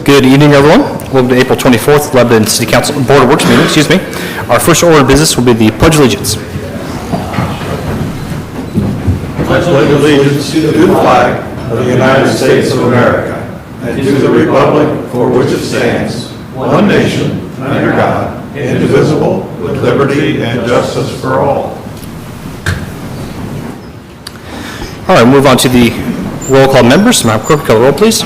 Good evening, everyone. Welcome to April 24th, Lebanon City Council Board of Works meeting. Excuse me. Our first order of business will be the Pledge of Allegiance. I pledge allegiance to the flag of the United States of America and to the republic for which it stands, one nation, under God, indivisible, with liberty and justice for all. All right, move on to the roll call members. Madam Clerk, call the roll, please.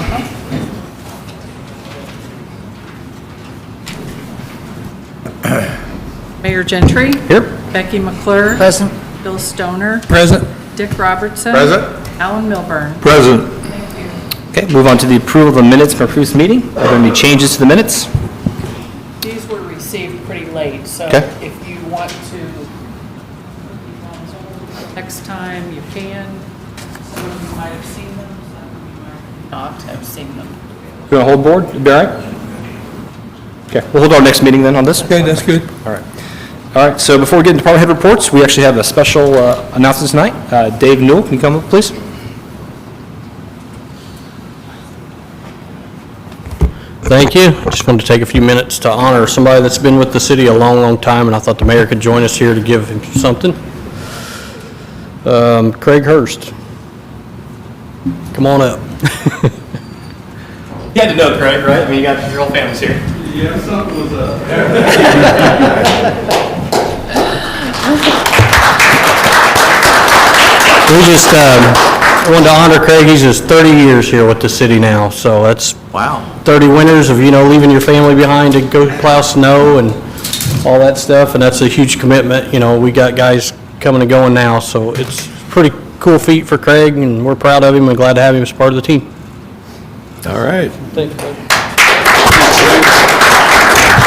Mayor Gentry. Here. Becky McClure. Present. Bill Stoner. Present. Dick Robertson. Present. Alan Milburn. Present. Thank you. Okay, move on to the approval of the minutes from our previous meeting. Are there any changes to the minutes? These were received pretty late, so Okay. if you want to, next time you can. Some of you might have seen them, some of you might not have seen them. You want to hold board? Be all right? Okay, we'll hold our next meeting then on this. Okay, that's good. All right. All right, so before we get into department head reports, we actually have a special announcement tonight. Dave Newell, can you come up, please? Thank you. Just wanted to take a few minutes to honor somebody that's been with the city a long, long time, and I thought the mayor could join us here to give him something. Craig Hurst. Come on up. You had to know Craig, right? I mean, you got your whole family's here. Yeah, something was up. We just wanted to honor Craig. He's just 30 years here with the city now, so that's 30 winters of, leaving your family behind to go plow snow and all that stuff, and that's a huge commitment. We got guys coming and going now, so it's a pretty cool feat for Craig, and we're proud of him and glad to have him as part of the team. All right. Thank you, Craig.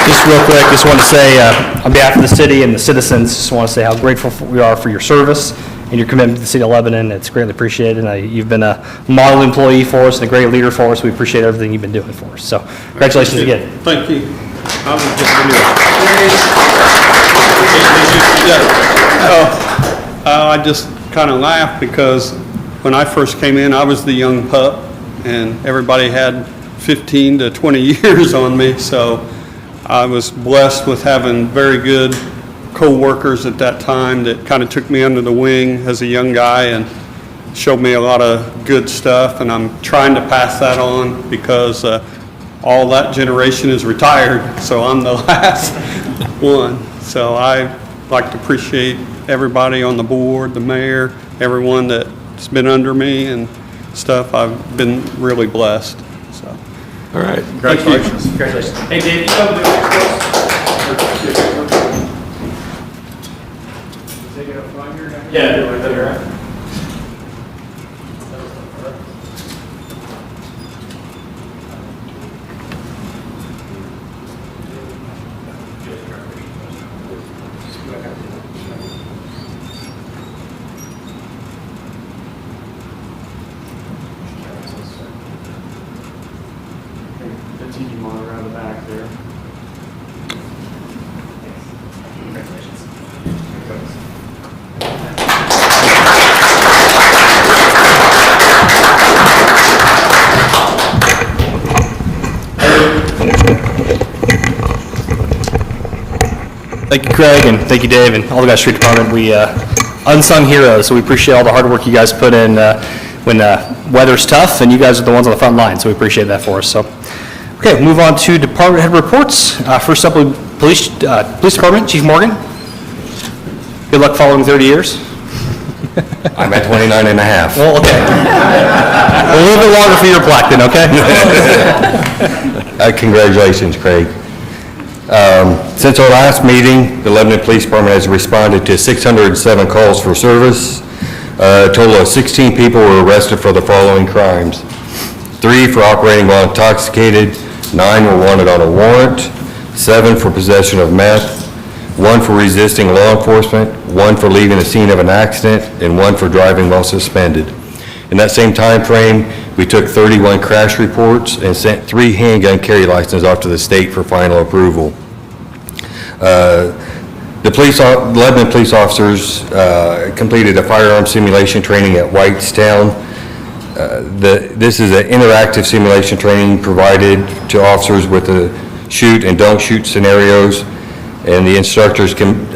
Just real quick, just want to say, on behalf of the city and the citizens, just want to say how grateful we are for your service and your commitment to the city of Lebanon. It's greatly appreciated. You've been a model employee for us and a great leader for us. We appreciate everything you've been doing for us. So, congratulations again. Thank you. I just kind of laughed because when I first came in, I was the young pup, and everybody had 15 to 20 years on me, so I was blessed with having very good co-workers at that time that kind of took me under the wing as a young guy and showed me a lot of good stuff, and I'm trying to pass that on because all that generation is retired, so I'm the last one. So I like to appreciate everybody on the board, the mayor, everyone that's been under me and stuff. I've been really blessed. So. All right. Congratulations. Congratulations. Hey, Dave, you know the Yeah, right there. The TV monitor around the back there. Congratulations. Thank you, Craig, and thank you, Dave, and all the guys street department. We unsung heroes, so we appreciate all the hard work you guys put in when weather's tough, and you guys are the ones on the front line, so we appreciate that for us. So, okay, move on to department head reports. First up, police department, Chief Morgan. Good luck following 30 years. I'm at 29 and a half. Well, okay. A little bit longer for your plaque then, okay? Congratulations, Craig. Since our last meeting, the Lebanon Police Department has responded to 607 calls for service. A total of 16 people were arrested for the following crimes. 3 for operating while intoxicated, 9 were wanted on a warrant, 7 for possession of meth, 1 for resisting law enforcement, 1 for leaving the scene of an accident, and 1 for driving while suspended. In that same time frame, we took 31 crash reports and sent 3 handgun carry licenses off to the state for final approval. The Lebanon police officers completed a firearm simulation training at Whitestown This is an interactive simulation training provided to officers with the shoot and don't shoot scenarios, and the instructors can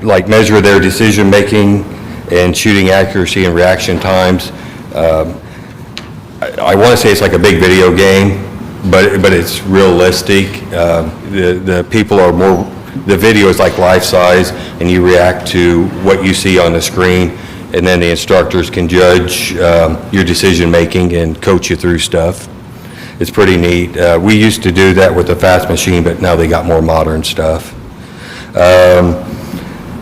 like measure their decision-making and shooting accuracy and reaction times. I want to say it's like a big video game, but it's realistic. The people are more, the video is like life-size, and you react to what you see on the screen, and then the instructors can judge your decision-making and coach you through stuff. It's pretty neat. We used to do that with the fast machine, but now they got more modern stuff.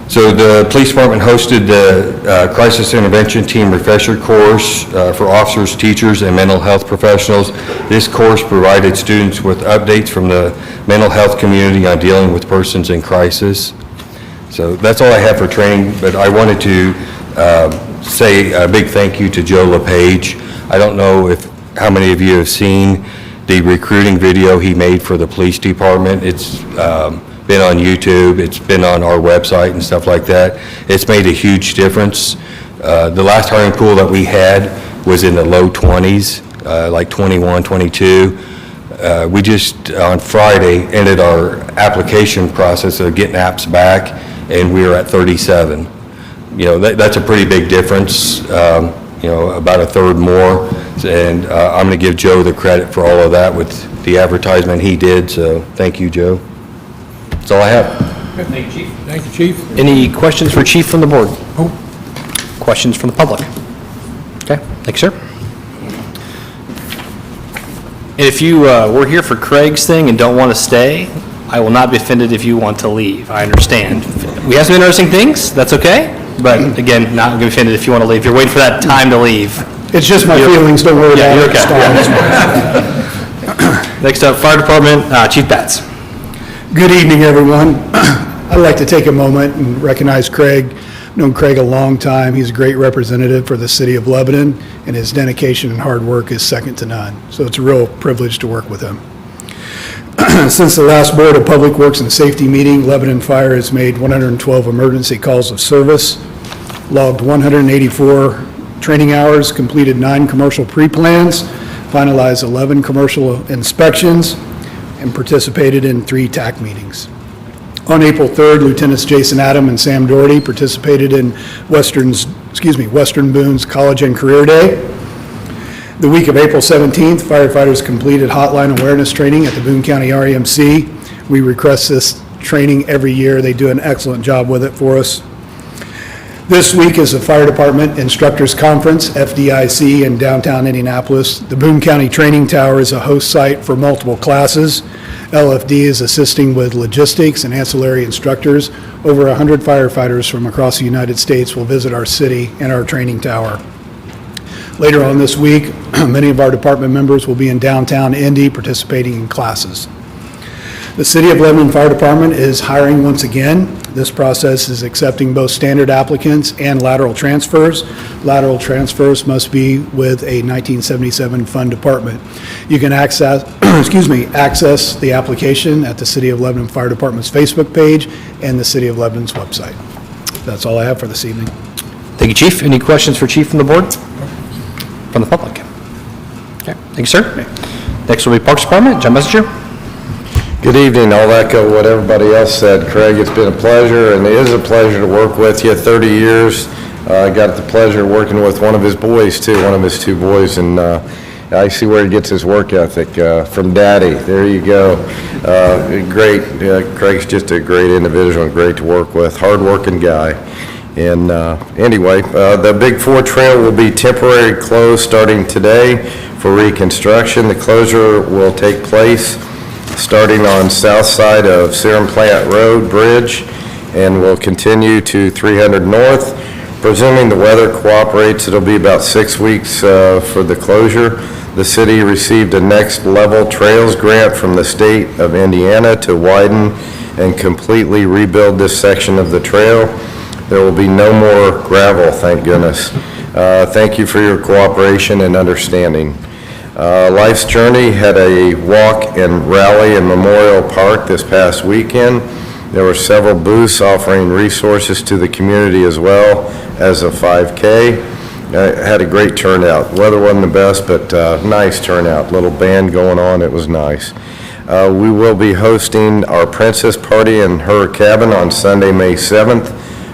So the police department hosted the Crisis Intervention Team Refresher Course for officers, teachers, and mental health professionals. This course provided students with updates from the mental health community on dealing with persons in crisis. So that's all I have for training, but I wanted to say a big thank you to Joe LePage. I don't know how many of you have seen the recruiting video he made for the police department. It's been on YouTube, it's been on our website and stuff like that. It's made a huge difference. The last hiring pool that we had was in the low 20s, like 21, 22. We just, on Friday, ended our application process of getting apps back, and we were at 37. You know, that's a pretty big difference, you know, about a third more. And I'm going to give Joe the credit for all of that with the advertisement he did, so thank you, Joe. That's all I have. Thank you, Chief. Thank you, Chief. Any questions for Chief from the board? Questions from the public? Okay, thanks, sir. And if you were here for Craig's thing and don't want to stay, I will not be offended if you want to leave. I understand. We have some interesting things, that's okay, but again, not going to be offended if you want to leave. You're waiting for that time to leave. It's just my feelings, don't worry about You're it. okay. Next up, Fire Department, Chief Batts. Good evening, everyone. I'd like to take a moment and recognize Craig. I've known Craig a long time. He's a great representative for the city of Lebanon, and his dedication and hard work is second to none. So it's a real privilege to work with him. Since the last Board of Public Works and Safety meeting, Lebanon Fire has made 112 emergency calls of service, logged 184 training hours, completed 9 commercial pre-plans, finalized 11 commercial inspections, and participated in 3 TAC meetings. On April 3rd, Lieutenants Jason Adam and Sam Doherty participated in Western Boone's College and Career Day. The week of April 17th, firefighters completed hotline awareness training at the Boone County REMC. We request this training every year. They do an excellent job with it for us. This week is the Fire Department Instructors Conference, FDIC, in downtown Indianapolis. The Boone County Training Tower is a host site for multiple classes. LFD is assisting with logistics and ancillary instructors. Over 100 firefighters from across the United States will visit our city and our training tower. Later on this week, many of our department members will be in downtown Indy participating in classes. The City of Lebanon Fire Department is hiring once again. This process is accepting both standard applicants and lateral transfers. Lateral transfers must be with a 1977 fund department. You can access the application at the City of Lebanon Fire Department's Facebook page and the City of Lebanon's website. That's all I have for this evening. Thank you, Chief. Any questions for Chief from the board? From the public? Okay, thank you, sir. Next will be Parks Department, John Messenger. Good evening. I'll echo what everybody else said. Craig, it's been a pleasure, and it is a pleasure to work with you. 30 years. I got the pleasure of working with one of his boys, too, one of his 2 boys, and I see where he gets his work ethic from Daddy. There you go. Great. Craig's just a great individual and great to work with. Hard-working guy. And anyway, the Big 4 Trail will be temporarily closed starting today for reconstruction. The closure will take place starting on south side of Serum Plant Road Bridge and will continue to 300 North. Presuming the weather cooperates, it'll be about 6 weeks for the closure. The city received a Next Level Trails grant from the state of Indiana to widen and completely rebuild this section of the trail. There will be no more gravel, thank goodness. Thank you for your cooperation and understanding. Life's Journey had a walk and rally in Memorial Park this past weekend. There were several booths offering resources to the community as well as a 5K. Had a great turnout. Weather wasn't the best, but nice turnout. Little band going on, it was nice. We will be hosting our princess party in her cabin on Sunday, May 7th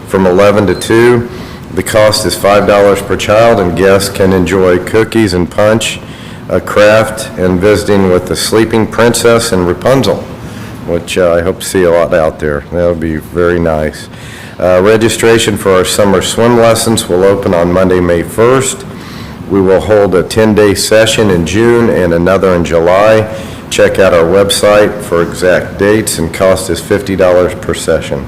from 11 to 2. The cost is $5 per child, and guests can enjoy cookies and punch, a craft, and visiting with the sleeping princess and Rapunzel, which I hope to see a lot out there. That'll be very nice. Registration for our summer swim lessons will open on Monday, May 1st. We will hold a 10-day session in June and another in July. Check out our website for exact dates, and cost is $50 per session.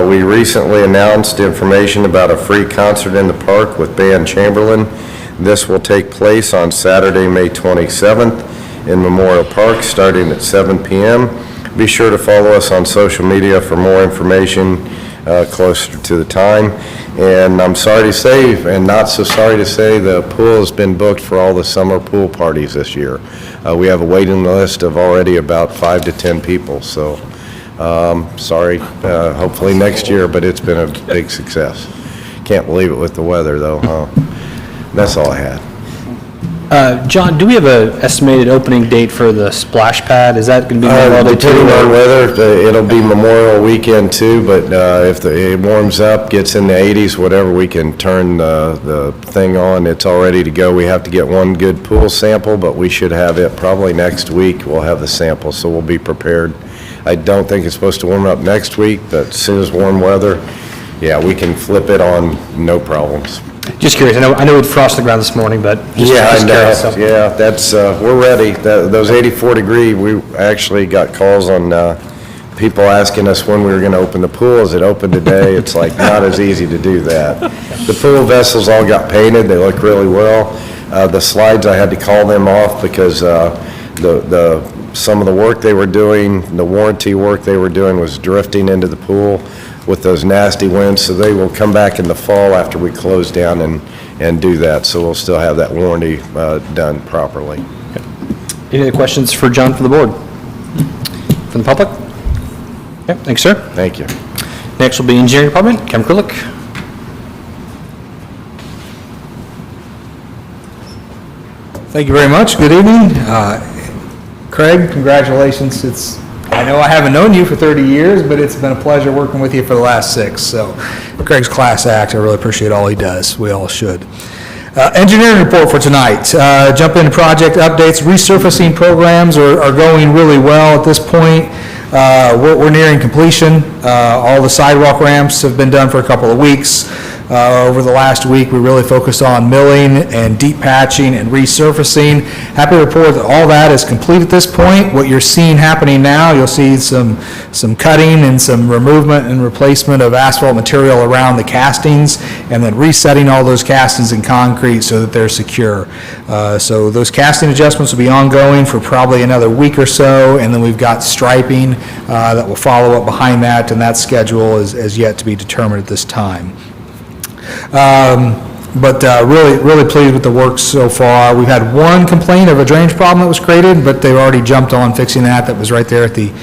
We recently announced information about a free concert in the park with Band Chamberlain. This will take place on Saturday, May 27th in Memorial Park, starting at 7 p.m. Be sure to follow us on social media for more information closer to the time. And I'm sorry to say, and not so sorry to say, the pool has been booked for all the summer pool parties this year. We have a waiting list of already about 5 to 10 people, so sorry, hopefully next year, but it's been a big success. Can't believe it with the weather, though, huh? That's all I had. John, do we have an estimated opening date for the splash pad? Is that going to be Memorial Day too? Depending on weather, it'll be Memorial Weekend too, but if it warms up, gets in the 80s, whatever, we can turn the thing on. It's all ready to go. We have to get one good pool sample, but we should have it probably next week. We'll have the sample, so we'll be prepared. I don't think it's supposed to warm up next week, but as soon as warm weather, yeah, we can flip it on, no problems. Just curious, I know it frosted the ground this morning, but just Yeah, I curious. know. So- Yeah, that's, we're ready. Those 84 degree, we actually got calls on people asking us when we were going to open the pool. Is it open today? It's like not as easy to do that. The pool vessels all got painted. They look really well. The slides, I had to call them off because some of the work they were doing, the warranty work they were doing was drifting into the pool with those nasty winds, so they will come back in the fall after we close down and do that, so we'll still have that warranty done properly. Any other questions for John from the board? From the public? Okay, thanks, sir. Thank you. Next will be Engineering Department, Kevin Krulik. Thank you very much. Good evening. Craig, congratulations. I know I haven't known you for 30 years, but it's been a pleasure working with you for the last 6. So Craig's class act. I really appreciate all he does. We all should. Engineering report for tonight. Jump into project updates. Resurfacing programs are going really well at this point. We're nearing completion. All the sidewalk ramps have been done for a couple of weeks. Over the last week, we really focused on milling and deep patching and resurfacing. Happy to report that all that is complete at this point. What you're seeing happening now, you'll see some cutting and some removement and replacement of asphalt material around the castings, and then resetting all those castings in concrete so that they're secure. So those casting adjustments will be ongoing for probably another week or so, and then we've got striping that will follow up behind that, and that schedule is yet to be determined at this time. But really pleased with the work so far. We've had one complaint of a drainage problem that was created, but they've already jumped on fixing that. That was right there at the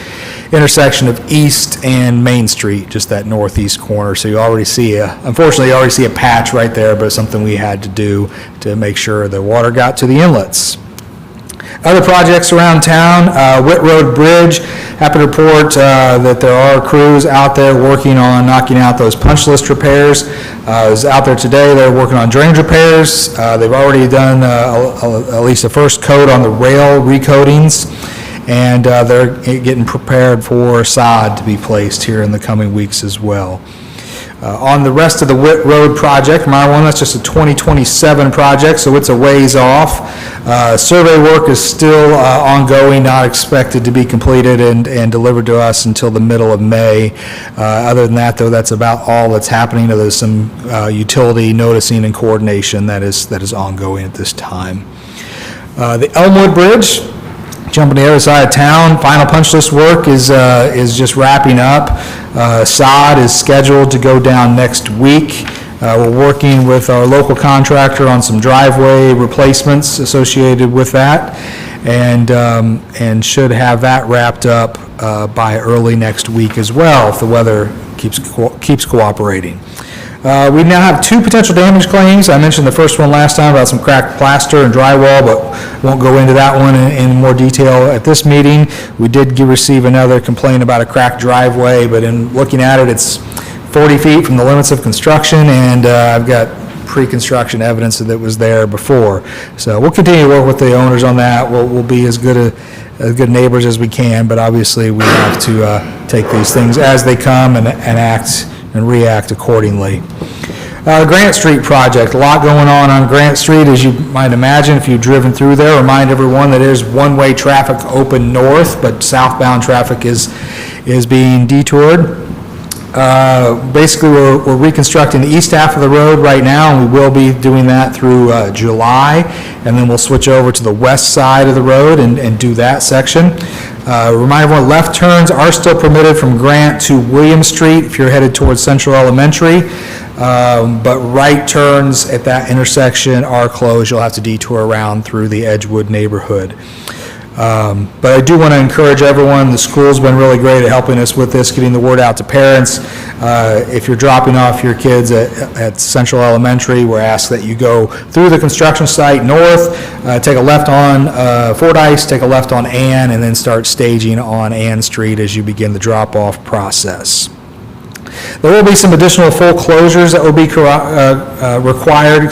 intersection of East and Main Street, just that northeast corner. So you already see unfortunately, you already see a patch right there, but it's something we had to do to make sure the water got to the inlets. Other projects around town, Whit Road Bridge, happy to report that there are crews out there working on knocking out those punch list repairs. I was out there today, they're working on drainage repairs. They've already done at least the first coat on the rail recoatings, and they're getting prepared for sod to be placed here in the coming weeks as well. On the rest of the Whit Road project, my one, that's just a 2027 project, so it's a ways off. Survey work is still ongoing, not expected to be completed and delivered to us until the middle of May. Other than that, though, that's about all that's happening. There's some utility noticing and coordination that is ongoing at this time. The Elmwood Bridge, jumping to the other side of town, final punch list work is just wrapping up. Sod is scheduled to go down next week. We're working with our local contractor on some driveway replacements associated with that, and should have that wrapped up by early next week as well, if the weather keeps cooperating. We now have 2 potential damage claims. I mentioned the first one last time about some cracked plaster and drywall, but won't go into that one in more detail at this meeting. We did receive another complaint about a cracked driveway, but in looking at it, it's 40 feet from the limits of construction, and I've got pre-construction evidence that was there before. So we'll continue to work with the owners on that. We'll be as good neighbors as we can, but obviously we have to take these things as they come and act and react accordingly. Grant Street project, a lot going on Grant Street, as you might imagine if you've driven through there. Remind everyone that there's one-way traffic open north, but southbound traffic is being detoured. Basically, we're reconstructing the east half of the road right now, and we will be doing that through July, and then we'll switch over to the west side of the road and do that section. Remind everyone, left turns are still permitted from Grant to William Street if you're headed towards Central Elementary, but right turns at that intersection are closed. You'll have to detour around through the Edgewood neighborhood. But I do want to encourage everyone, the school's been really great at helping us with this, getting the word out to parents. If you're dropping off your kids at Central Elementary, we're asked that you go through the construction site north, take a left on Fordyce, take a left on Ann, and then start staging on Ann Street as you begin the drop-off process. There will be some additional full closures that will be required,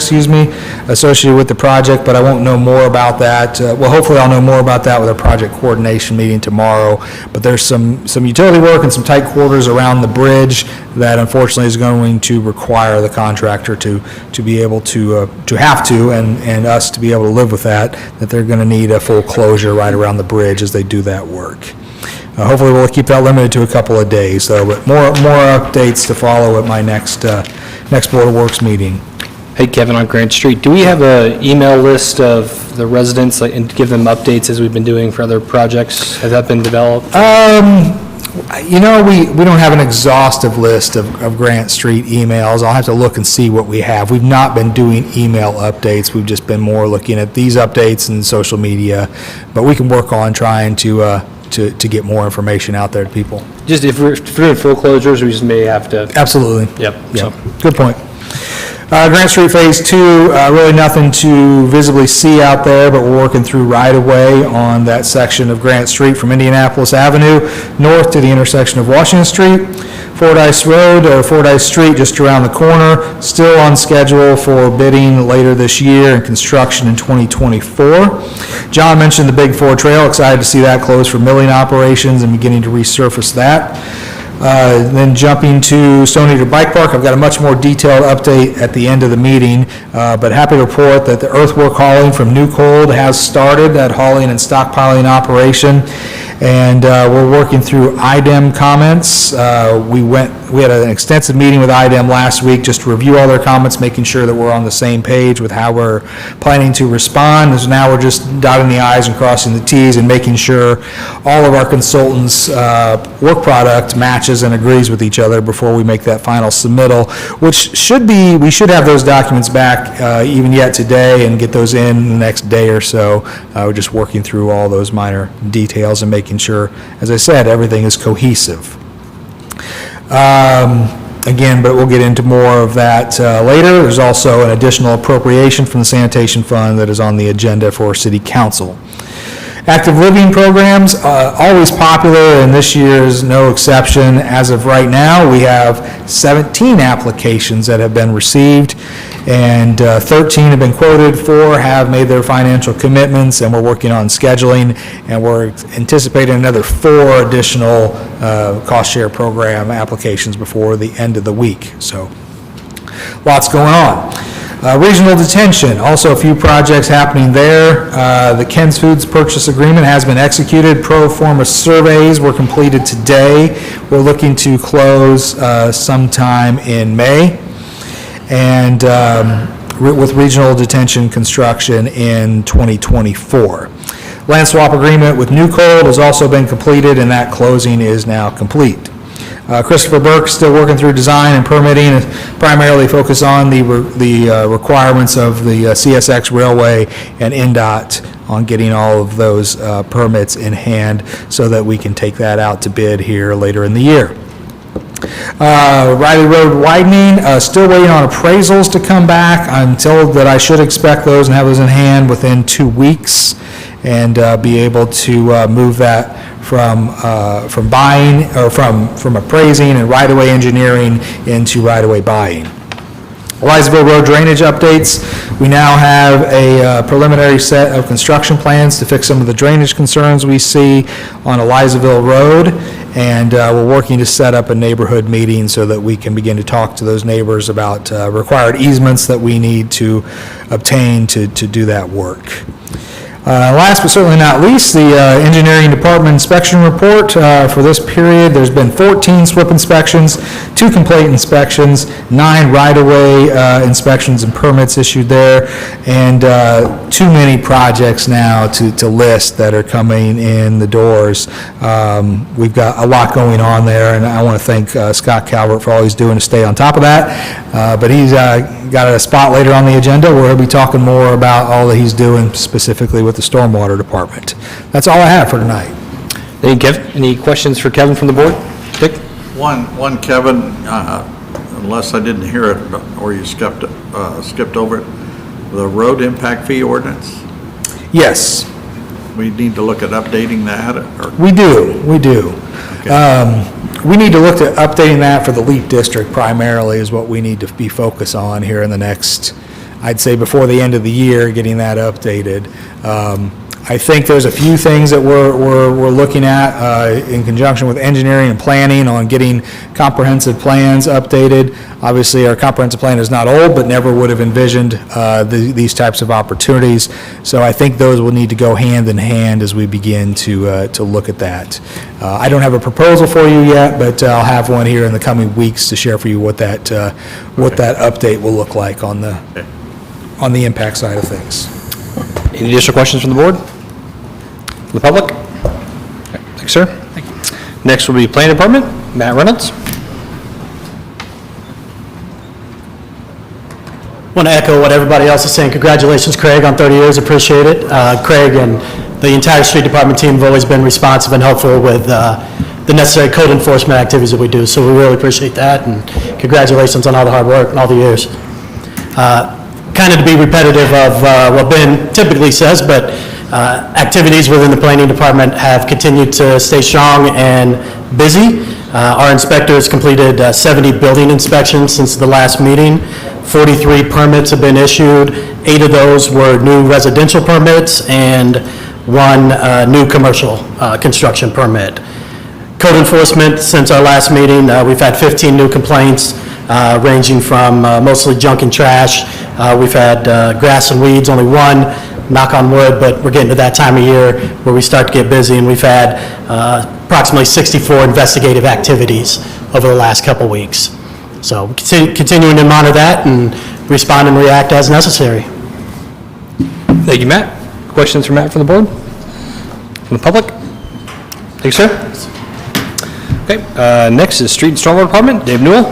associated with the project, but I won't know more about that. Well, hopefully I'll know more about that with our project coordination meeting tomorrow. But there's some utility work and some tight quarters around the bridge that unfortunately is going to require the contractor to be able to have to, and us to be able to live with that they're going to need a full closure right around the bridge as they do that work. Hopefully, we'll keep that limited to a couple of days, though, but more updates to follow at my next Board of Works meeting. Hey, Kevin, on Grant Street, do we have an email list of the residents and give them updates as we've been doing for other projects? Has that been developed? We don't have an exhaustive list of Grant Street emails. I'll have to look and see what we have. We've not been doing email updates. We've just been more looking at these updates and social media, but we can work on trying to get more information out there to people. Just if we're doing full closures, we just may have to. Absolutely. Yep. So, good point. Grant Street Phase 2, really nothing to visibly see out there, but we're working through right-of-way on that section of Grant Street from Indianapolis Avenue north to the intersection of Washington Street. Fordyce Road, or Fordyce Street, just around the corner, still on schedule for bidding later this year and construction in 2024. John mentioned the Big Four Trail, excited to see that close for milling operations and beginning to resurface that. Then jumping to Stone Eater Bike Park, I've got a much more detailed update at the end of the meeting, but happy to report that the earthwork hauling from New Cold has started, that hauling and stockpiling operation, and we're working through IDEM comments. We had an extensive meeting with IDEM last week just to review all their comments, making sure that we're on the same page with how we're planning to respond. So now we're just dotting the I's and crossing the T's and making sure all of our consultants' work product matches and agrees with each other before we make that final submittal, which we should have those documents back even yet today and get those in the next day or so. We're just working through all those minor details and making sure, as I said, everything is cohesive. Again, but we'll get into more of that later. There's also an additional appropriation from the sanitation fund that is on the agenda for City Council. Active living programs, always popular, and this year is no exception. As of right now, we have 17 applications that have been received, and 13 have been quoted, 4 have made their financial commitments, and we're working on scheduling, and we're anticipating another 4 additional cost share program applications before the end of the week. So, lots going on. Regional detention, also a few projects happening there. The Ken's Foods purchase agreement has been executed. Pro forma surveys were completed today. We're looking to close sometime in May. And with regional detention construction in 2024. Land swap agreement with New Cold has also been completed, and that closing is now complete. Christopher Burke still working through design and permitting, primarily focus on the requirements of the CSX Railway and NDOT on getting all of those permits in hand so that we can take that out to bid here later in the year. Riley Road widening, still waiting on appraisals to come back. I'm told that I should expect those and have those in hand within 2 weeks, and be able to move that from buying, or from appraising and right-of-way engineering into right-of-way buying. Elizaville Road drainage updates. We now have a preliminary set of construction plans to fix some of the drainage concerns we see on Elizaville Road, and we're working to set up a neighborhood meeting so that we can begin to talk to those neighbors about required easements that we need to obtain to do that work. Last but certainly not least, the Engineering Department inspection report for this period. There's been 14 SWIP inspections, 2 complete inspections, 9 right-of-way inspections and permits issued there, and too many projects now to list that are coming in the doors. We've got a lot going on there, and I want to thank Scott Calvert for all he's doing to stay on top of that. But he's got a spot later on the agenda where he'll be talking more about all that he's doing specifically with the Stormwater Department. That's all I have for tonight. Thank you, Kevin. Any questions for Kevin from the board? Dick? One, Kevin, unless I didn't hear it, or you skipped over it, the road impact fee ordinance, Yes, we need to look at updating that, or? we do. Okay. We need to look at updating that for the LEAP district primarily is what we need to be focused on here in the next, I'd say before the end of the year, getting that updated. I think there's a few things that we're looking at in conjunction with engineering and planning on getting comprehensive plans updated. Obviously, our comprehensive plan is not old, but never would have envisioned these types of opportunities. So I think those will need to go hand in hand as we begin to look at that. I don't have a proposal for you yet, but I'll have one here in the coming weeks to share for you what that update will look like on the impact side of things. Any additional questions from the board? From the public? Okay, thanks, sir. Thank you. Next will be Planning Department, Matt Reynolds. Want to echo what everybody else is saying. Congratulations, Craig, on 30 years. Appreciate it. Craig and the entire street department team have always been responsive and helpful with the necessary code enforcement activities that we do. So we really appreciate that, and congratulations on all the hard work and all the years. Kind of to be repetitive of what Ben typically says, but activities within the planning department have continued to stay strong and busy. Our inspectors completed 70 building inspections since the last meeting. 43 permits have been issued. 8 of those were new residential permits and 1 new commercial construction permit. Code enforcement, since our last meeting, we've had 15 new complaints, ranging from mostly junk and trash. We've had grass and weeds, only 1, knock on wood, but we're getting to that time of year where we start to get busy, and we've had approximately 64 investigative activities over the last couple weeks. So continuing to monitor that and respond and react as necessary. Thank you, Matt. Questions for Matt from the board? From the public? Thank you, sir. Okay, next is Street and Stormwater Department, Dave Newell.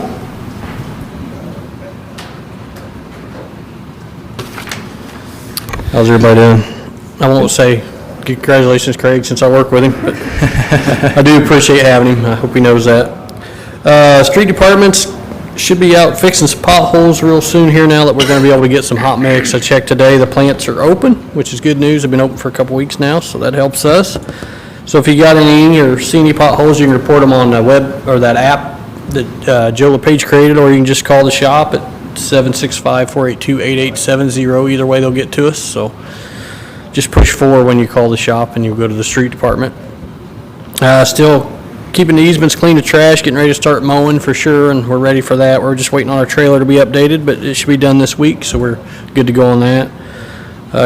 How's everybody doing? I won't say congratulations, Craig, since I work with him, but I do appreciate having him. I hope he knows that. Street departments should be out fixing some potholes real soon here now that we're going to be able to get some hot mix. I checked today, the plants are open, which is good news. They've been open for a couple weeks now, so that helps us. So if you got any or see any potholes, you can report them on the web or that app that Joe LePage created, or you can just call the shop at 765-482-8870. Either way, they'll get to us. So just push 4 when you call the shop and you'll go to the street department. Still keeping the easements clean of trash, getting ready to start mowing for sure, and we're ready for that. We're just waiting on our trailer to be updated, but it should be done this week, so we're good to go on that.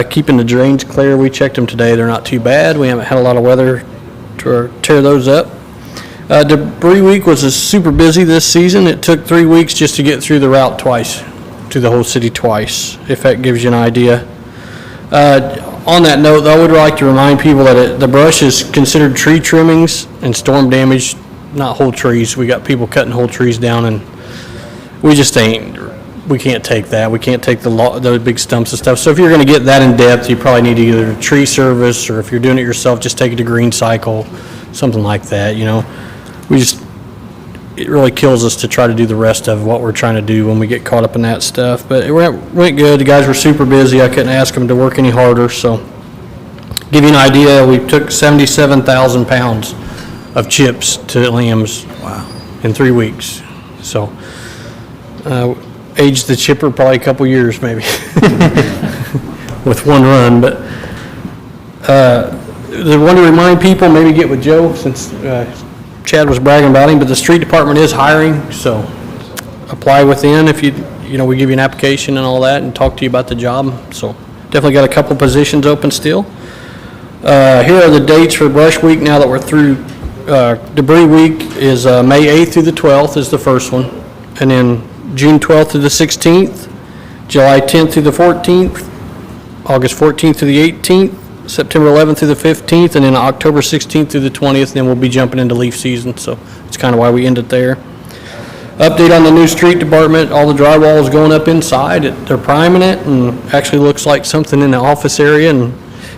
Keeping the drains clear, we checked them today. They're not too bad. We haven't had a lot of weather to tear those up. Debris week was super busy this season. It took 3 weeks just to get through the route twice, to the whole city twice, if that gives you an idea. On that note, though, I would like to remind people that the brush is considered tree trimmings and storm damage, not whole trees. We got people cutting whole trees down, and we can't take that. We can't take the big stumps and stuff. So if you're going to get that in depth, you probably need either a tree service, or if you're doing it yourself, just take it to Green Cycle, something like that, you know. it really kills us to try to do the rest of what we're trying to do when we get caught up in that stuff. But it went good. The guys were super busy. I couldn't ask them to work any harder. So, give you an idea, we took 77,000 pounds of chips to lambs. Wow. In 3 weeks. So, aged the chipper probably a couple years maybe with one run. But I want to remind people, maybe get with Joe since Chad was bragging about him, but the street department is hiring, so apply within if we give you an application and all that and talk to you about the job. So definitely got a couple positions open still. Here are the dates for Brush Week now that we're through. Debris Week is May 8th through the 12th is the first one, and then June 12th through the 16th, July 10th through the 14th, August 14th through the 18th, September 11th through the 15th, and then October 16th through the 20th, and then we'll be jumping into leaf season, so that's kind of why we end it there. Update on the new street department, all the drywall is going up inside. They're priming it, and actually looks like something in the office area, and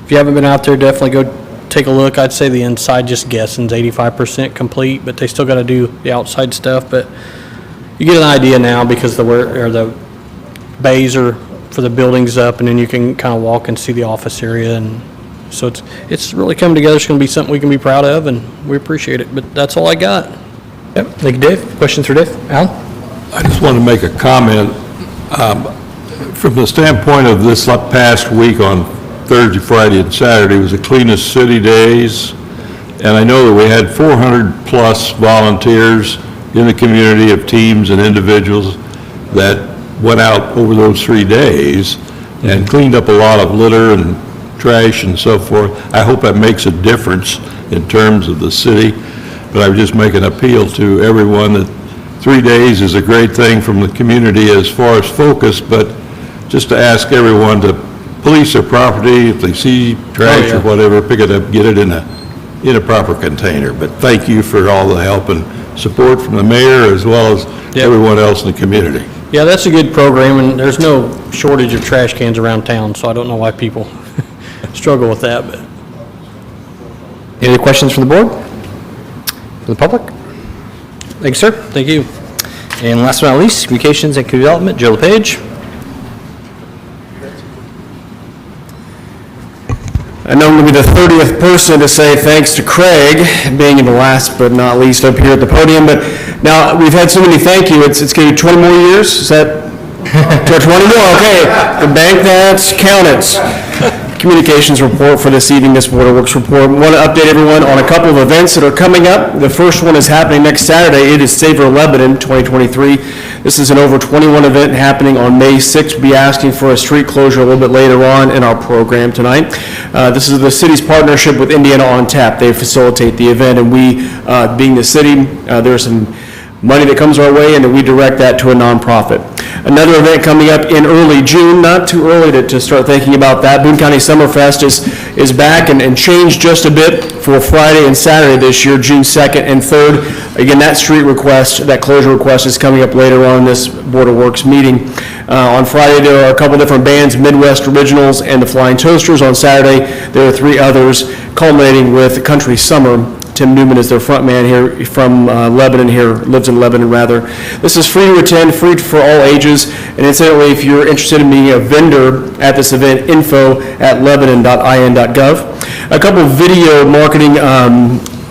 if you haven't been out there, definitely go take a look. I'd say the inside, just guessing, is 85% complete, but they still got to do the outside stuff, but you get an idea now because the bays are for the buildings up, and then you can kind of walk and see the office area, and so it's really coming together. It's going to be something we can be proud of, and we appreciate it. But that's all I got. Yep. Thank you, Dave. Questions for Dave? Alan? I just want to make a comment. From the standpoint of this past week on Thursday, Friday, and Saturday was the cleanest city days, and I know that we had 400-plus volunteers in the community of teams and individuals that went out over those 3 days and cleaned up a lot of litter and trash and so forth. I hope that makes a difference in terms of the city, but I would just make an appeal to everyone that 3 days is a great thing from the community as far as focus, but just to ask everyone to police their property. If they see trash or whatever, pick it up, get it in a proper container. But thank you for all the help and support from the mayor as well as everyone else in the community. Yeah, that's a good program, and there's no shortage of trash cans around town, so I don't know why people struggle with that. But Any other questions from the board? From the public? Thank you, sir. thank you. And last but not least, Communications and Community Development, Joe LePage. I know I'm going to be the 30th person to say thanks to Craig, being in the last but not least up here at the podium. But now we've had so many thank you. It's going to be 20 more years. Is that 20 more? Okay. The bank that's count it. Communications report for this evening, this Board of Works report. We want to update everyone on a couple of events that are coming up. The first one is happening next Saturday. It is Savor Lebanon 2023. This is an over 21 event happening on May 6th. We'll be asking for a street closure a little bit later on in our program tonight. This is the city's partnership with Indiana on Tap. They facilitate the event, and we, being the city, there's some money that comes our way, and then we direct that to a nonprofit. Another event coming up in early June, not too early to start thinking about that. Boone County Summerfest is back and changed just a bit for Friday and Saturday this year, June 2nd and 3rd. Again, that street request, that closure request is coming up later on in this Board of Works meeting. On Friday, there are a couple different bands, Midwest Originals and the Flying Toasters. On Saturday, there are 3 others, culminating with Country Summer. Tim Newman is their front man here from Lebanon here, lives in Lebanon rather. This is free to attend, free for all ages, and incidentally, if you're interested in being a vendor at this event, info@lebanon.in.gov. A couple of video marketing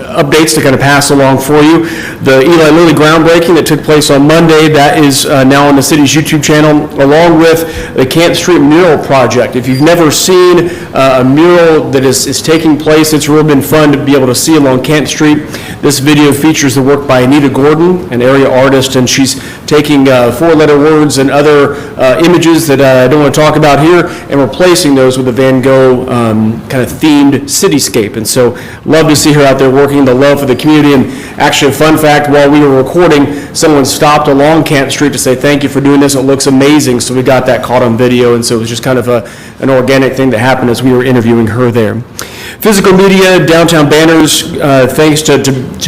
updates to kind of pass along for you. The Eli Lilly groundbreaking that took place on Monday, that is now on the city's YouTube channel, along with the Canton Street mural project. If you've never seen a mural that is taking place, it's really been fun to be able to see along Canton Street. This video features the work by Anita Gordon, an area artist, and she's taking 4-letter words and other images that I don't want to talk about here and replacing those with a Van Gogh kind of themed cityscape. And so love to see her out there working, the love for the community. And actually, a fun fact, while we were recording, someone stopped along Canton Street to say thank you for doing this. It looks amazing. So we got that caught on video, and so it was just kind of an organic thing that happened as we were interviewing her there. Physical media, downtown banners, thanks to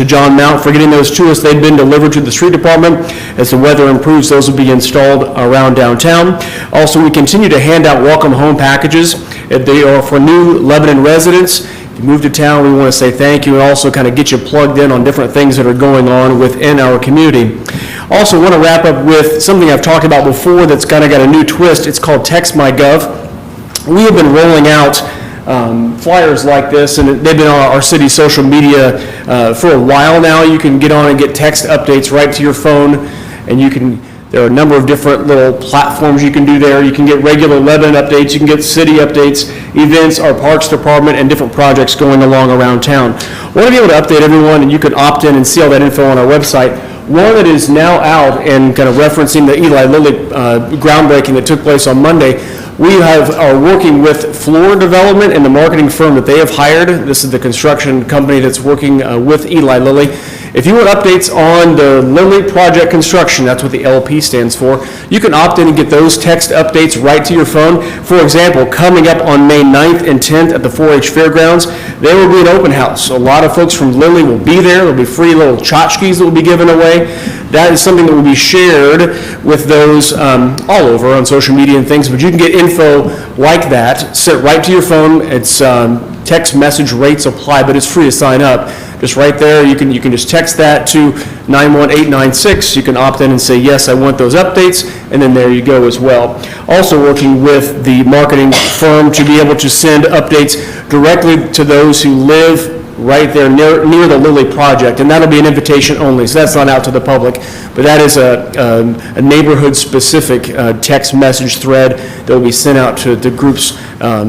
John Mount for getting those to us. They've been delivered to the street department. As the weather improves, those will be installed around downtown. Also, we continue to hand out welcome home packages. They are for new Lebanon residents. If you moved to town, we want to say thank you and also kind of get you plugged in on different things that are going on within our community. Also want to wrap up with something I've talked about before that's kind of got a new twist. It's called Text My Gov. We have been rolling out flyers like this, and they've been on our city social media for a while now. You can get on and get text updates right to your phone, and there are a number of different little platforms you can do there. You can get regular Lebanon updates, you can get city updates, events, our Parks Department, and different projects going along around town. Want to be able to update everyone, and you can opt in and see all that info on our website. One that is now out and kind of referencing the Eli Lilly groundbreaking that took place on Monday, we are working with Floor Development and the marketing firm that they have hired. This is the construction company that's working with Eli Lilly. If you want updates on the Lilly Project Construction, that's what the LP stands for, you can opt in and get those text updates right to your phone. For example, coming up on May 9th and 10th at the 4-H Fairgrounds, there will be an open house. A lot of folks from Lilly will be there. There will be free little tchotchkes that will be given away. That is something that will be shared with those all over on social media and things, but you can get info like that sent right to your phone. It's text message rates apply, but it's free to sign up. Just right there, you can just text that to 91896. You can opt in and say, yes, I want those updates, and then there you go as well. Also working with the marketing firm to be able to send updates directly to those who live right there near the Lilly project, and that'll be an invitation only, so that's not out to the public, but that is a neighborhood-specific text message thread that will be sent out to groups,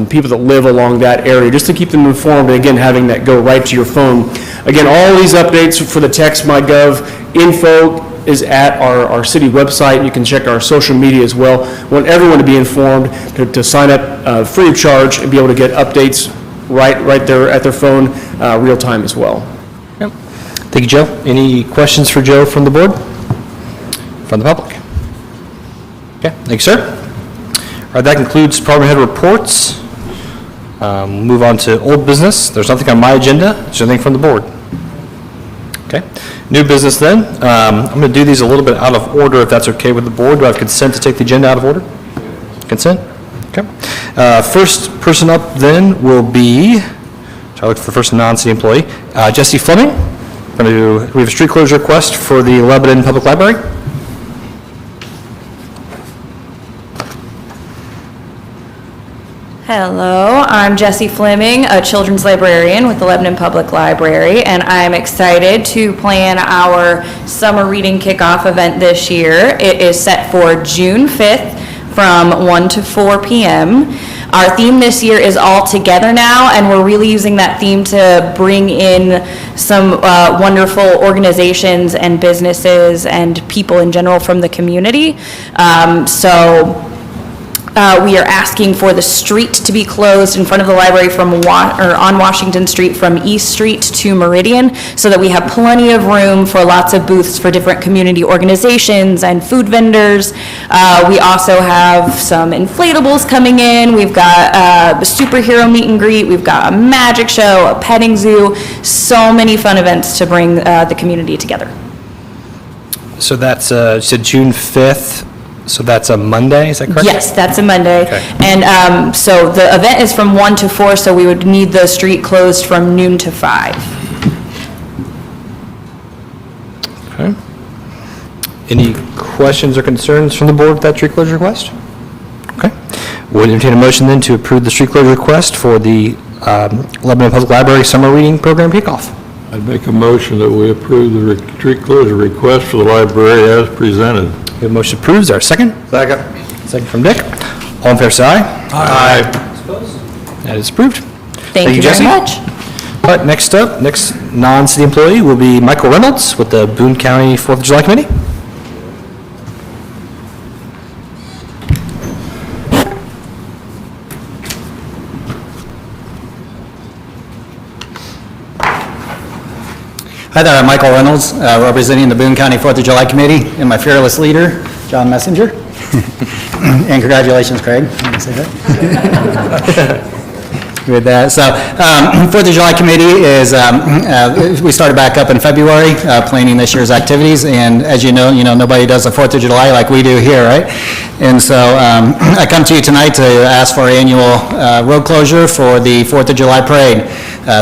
people that live along that area, just to keep them informed, and again, having that go right to your phone. Again, all these updates for the Text My Gov info is at our city website. You can check our social media as well. Want everyone to be informed, to sign up free of charge and be able to get updates right there at their phone, real time as well. Yep. Thank you, Joe. Any questions for Joe from the board? From the public? Okay, thank you, sir. All right, that concludes department head reports. Move on to old business. There's nothing on my agenda. There's nothing from the board. Okay. New business then. I'm going to do these a little bit out of order, if that's okay with the board. Do I have consent to take the agenda out of order? Consent? Okay. First person up then will be, try to look for the first non-city employee, Jesse Fleming. We have a street closure request for the Lebanon Public Library. Hello, I'm Jessie Fleming, a children's librarian with the Lebanon Public Library, and I'm excited to plan our summer reading kickoff event this year. It is set for June 5th from 1 to 4 p.m. Our theme this year is All Together Now, and we're really using that theme to bring in some wonderful organizations and businesses and people in general from the community. We are asking for the street to be closed in front of the library on Washington Street from East Street to Meridian, so that we have plenty of room for lots of booths for different community organizations and food vendors. We also have some inflatables coming in. We've got a superhero meet and greet. We've got a magic show, a petting zoo, so many fun events to bring the community together. So that's you said June 5th. So that's a Monday, is that correct? Yes, that's a Monday. Okay. And so the event is from 1 to 4, so we would need the street closed from noon to 5. Okay. Any questions or concerns from the board with that street closure request? Okay. We'll entertain a motion then to approve the street closure request for the Lebanon Public Library Summer Reading Program kickoff. I'd make a motion that we approve the street closure request for the library as presented. We have a motion approved. Is there a second? Second. Second from Dick. All in favor, say aye. Aye. That is approved. Thank you Jesse. very much. All right, next up, next non-city employee will be Michael Reynolds with the Boone County 4th of July Committee. Hi there, I'm Michael Reynolds, representing the Boone County 4th of July Committee, and my fearless leader, John Messenger. And congratulations, Craig. Let me say that. with that. So, Fourth of July Committee is, we started back up in February, planning this year's activities, and as you know, nobody does the Fourth of July like we do here, right? And so, I come to you tonight to ask for annual road closure for the Fourth of July Parade.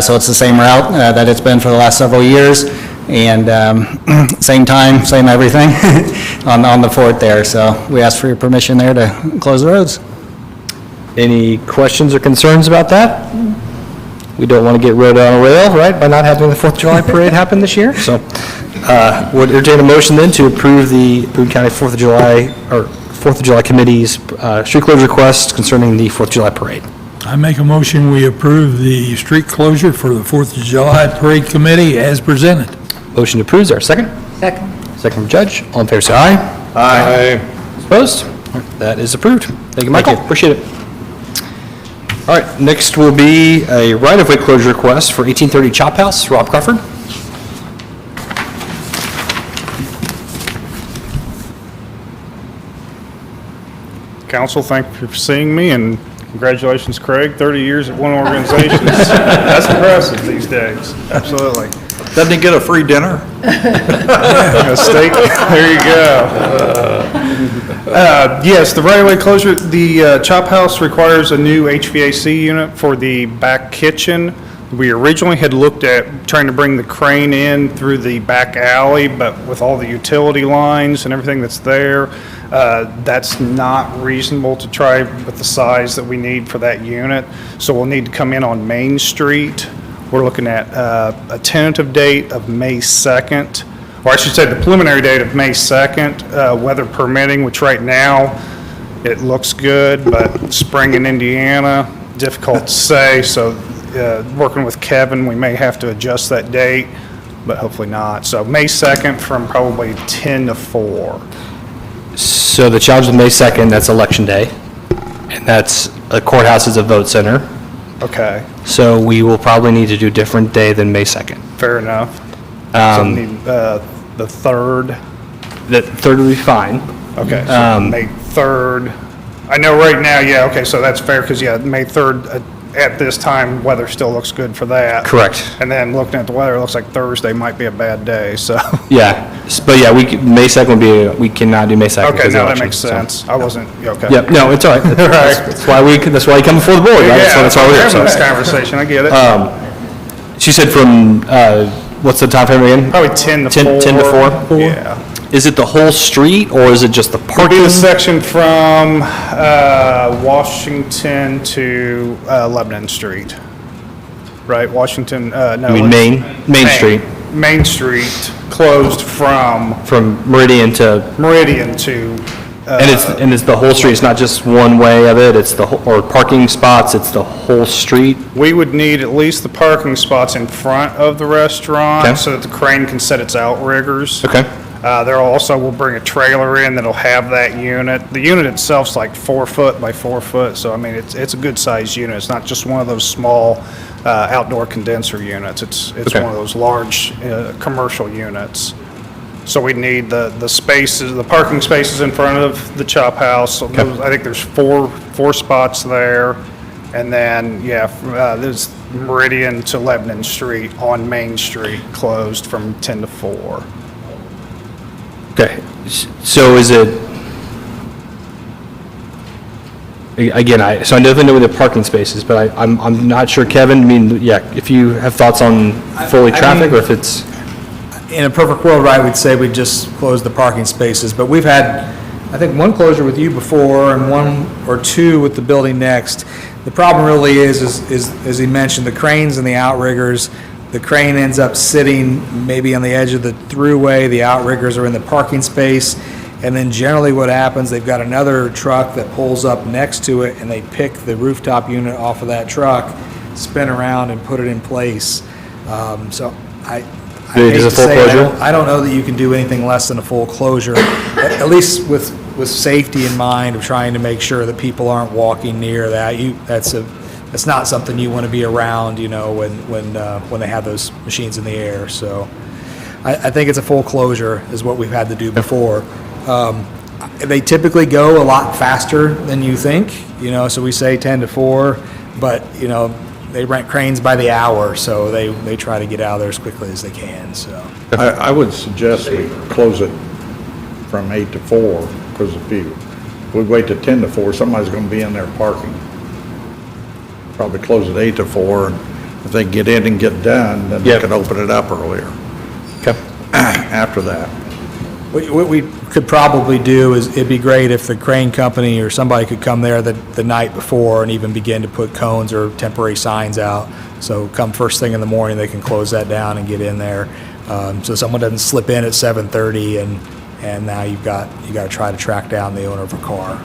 So it's the same route that it's been for the last several years, and same time, same everything on the 4th there. So we ask for your permission there to close the roads. Any questions or concerns about that? We don't want to get rode on a rail, right, by not having the 4th of July parade happen this year. So would entertain a motion then to approve the Boone County 4th of July, or 4th of July Committee's street closure request concerning the 4th of July parade. I make a motion, we approve the street closure for the 4th of July Parade Committee as presented. Motion approved, is there a second? Second. Second from Judge. All in favor, say aye. Aye. Opposed? That is approved. Thank you, Michael. Appreciate it. All right, next will be a right-of-way closure request for 1830 Chop House. Rob Crawford. Council, thank you for seeing me, and congratulations, Craig, 30 years at one organization. That's impressive these days, absolutely. Doesn't he get a free dinner? A steak, there you go. Yes, the right-of-way closure, the Chop House requires a new HVAC unit for the back kitchen. We originally had looked at trying to bring the crane in through the back alley, but with all the utility lines and everything that's there, that's not reasonable to try with the size that we need for that unit. So we'll need to come in on Main Street. We're looking at a tentative date of May 2nd, or I should say the preliminary date of May 2nd, weather permitting, which right now it looks good, but spring in Indiana, difficult to say. So working with Kevin, we may have to adjust that date, but hopefully not. So May 2nd from probably 10 to 4. So the challenge with May 2nd, that's Election Day, and that's a courthouse is a vote center. Okay, So we will probably need to do a different day than May 2nd. fair enough. So need, the 3rd. The 3rd will be fine. Okay, so May 3rd. I know right now, yeah, okay, so that's fair, because, yeah, May 3rd, at this time, weather still looks good for that. Correct. And then looking at the weather, it looks like Thursday might be a bad day, so. Yeah, but yeah, May 2nd would be, we cannot do May 2nd. Okay, because no, of that elections, makes so. sense. I wasn't, okay. Yep, no, it's all right. That's why you come before the board, right? Yeah, That's why we're here. having this So, conversation, I get it. she said from, what's the time frame again? Probably 10 to 4. 10 to 4? Yeah. Is it the whole street, or is it just the It'll be parking? the section from Washington to Lebanon Street. Right, Washington, no. You mean Main Street? Main Street, closed from From Meridian to, Meridian to, and it's the whole street, it's not just one way of it, it's the, or parking spots, it's the whole street? we would need at least the parking spots in front of the restaurant Okay. so that the crane can set its outriggers. Okay. There also, we'll bring a trailer in that'll have that unit. The unit itself's like 4 foot by 4 foot, so I mean, it's a good sized unit. It's not just one of those small outdoor condenser units. It's Okay. one of those large commercial units. So we need the spaces, the parking spaces in front of the Chop House. So those, I think there's four spots there. And then, yeah, there's Meridian to Lebanon Street on Main Street, closed from 10 to 4. Okay, so is it, again, so I definitely know the parking spaces, but I'm not sure, Kevin, I mean, yeah, if you have thoughts on fully traffic, or if it's, In a perfect world, right, we'd say we'd just close the parking spaces, but we've had, I think, one closure with you before and one or two with the building next. The problem really is, as he mentioned, the cranes and the outriggers. The crane ends up sitting maybe on the edge of the throughway, the outriggers are in the parking space, and then generally what happens, they've got another truck that pulls up next to it, and they pick the rooftop unit off of that truck, spin around and put it in place. So I hate Is to a full say, closure? I don't know that you can do anything less than a full closure, at least with safety in mind of trying to make sure that people aren't walking near that. That's not something you want to be around, when they have those machines in the air. So I think it's a full closure is what we've had to do before. They typically go a lot faster than you think, so we say 10 to 4, but, they rent cranes by the hour, so they try to get out of there as quickly as they can, so. I would suggest we close it from 8 to 4, because if we wait to 10 to 4, somebody's going to be in there parking. Probably close at 8 to 4, and if they get in and get done, then they can open it up earlier. Okay. After that. What we could probably do is, it'd be great if the crane company or somebody could come there the night before and even begin to put cones or temporary signs out. So come first thing in the morning, they can close that down and get in there. So someone doesn't slip in at 7:30 and now you got to try to track down the owner of a car.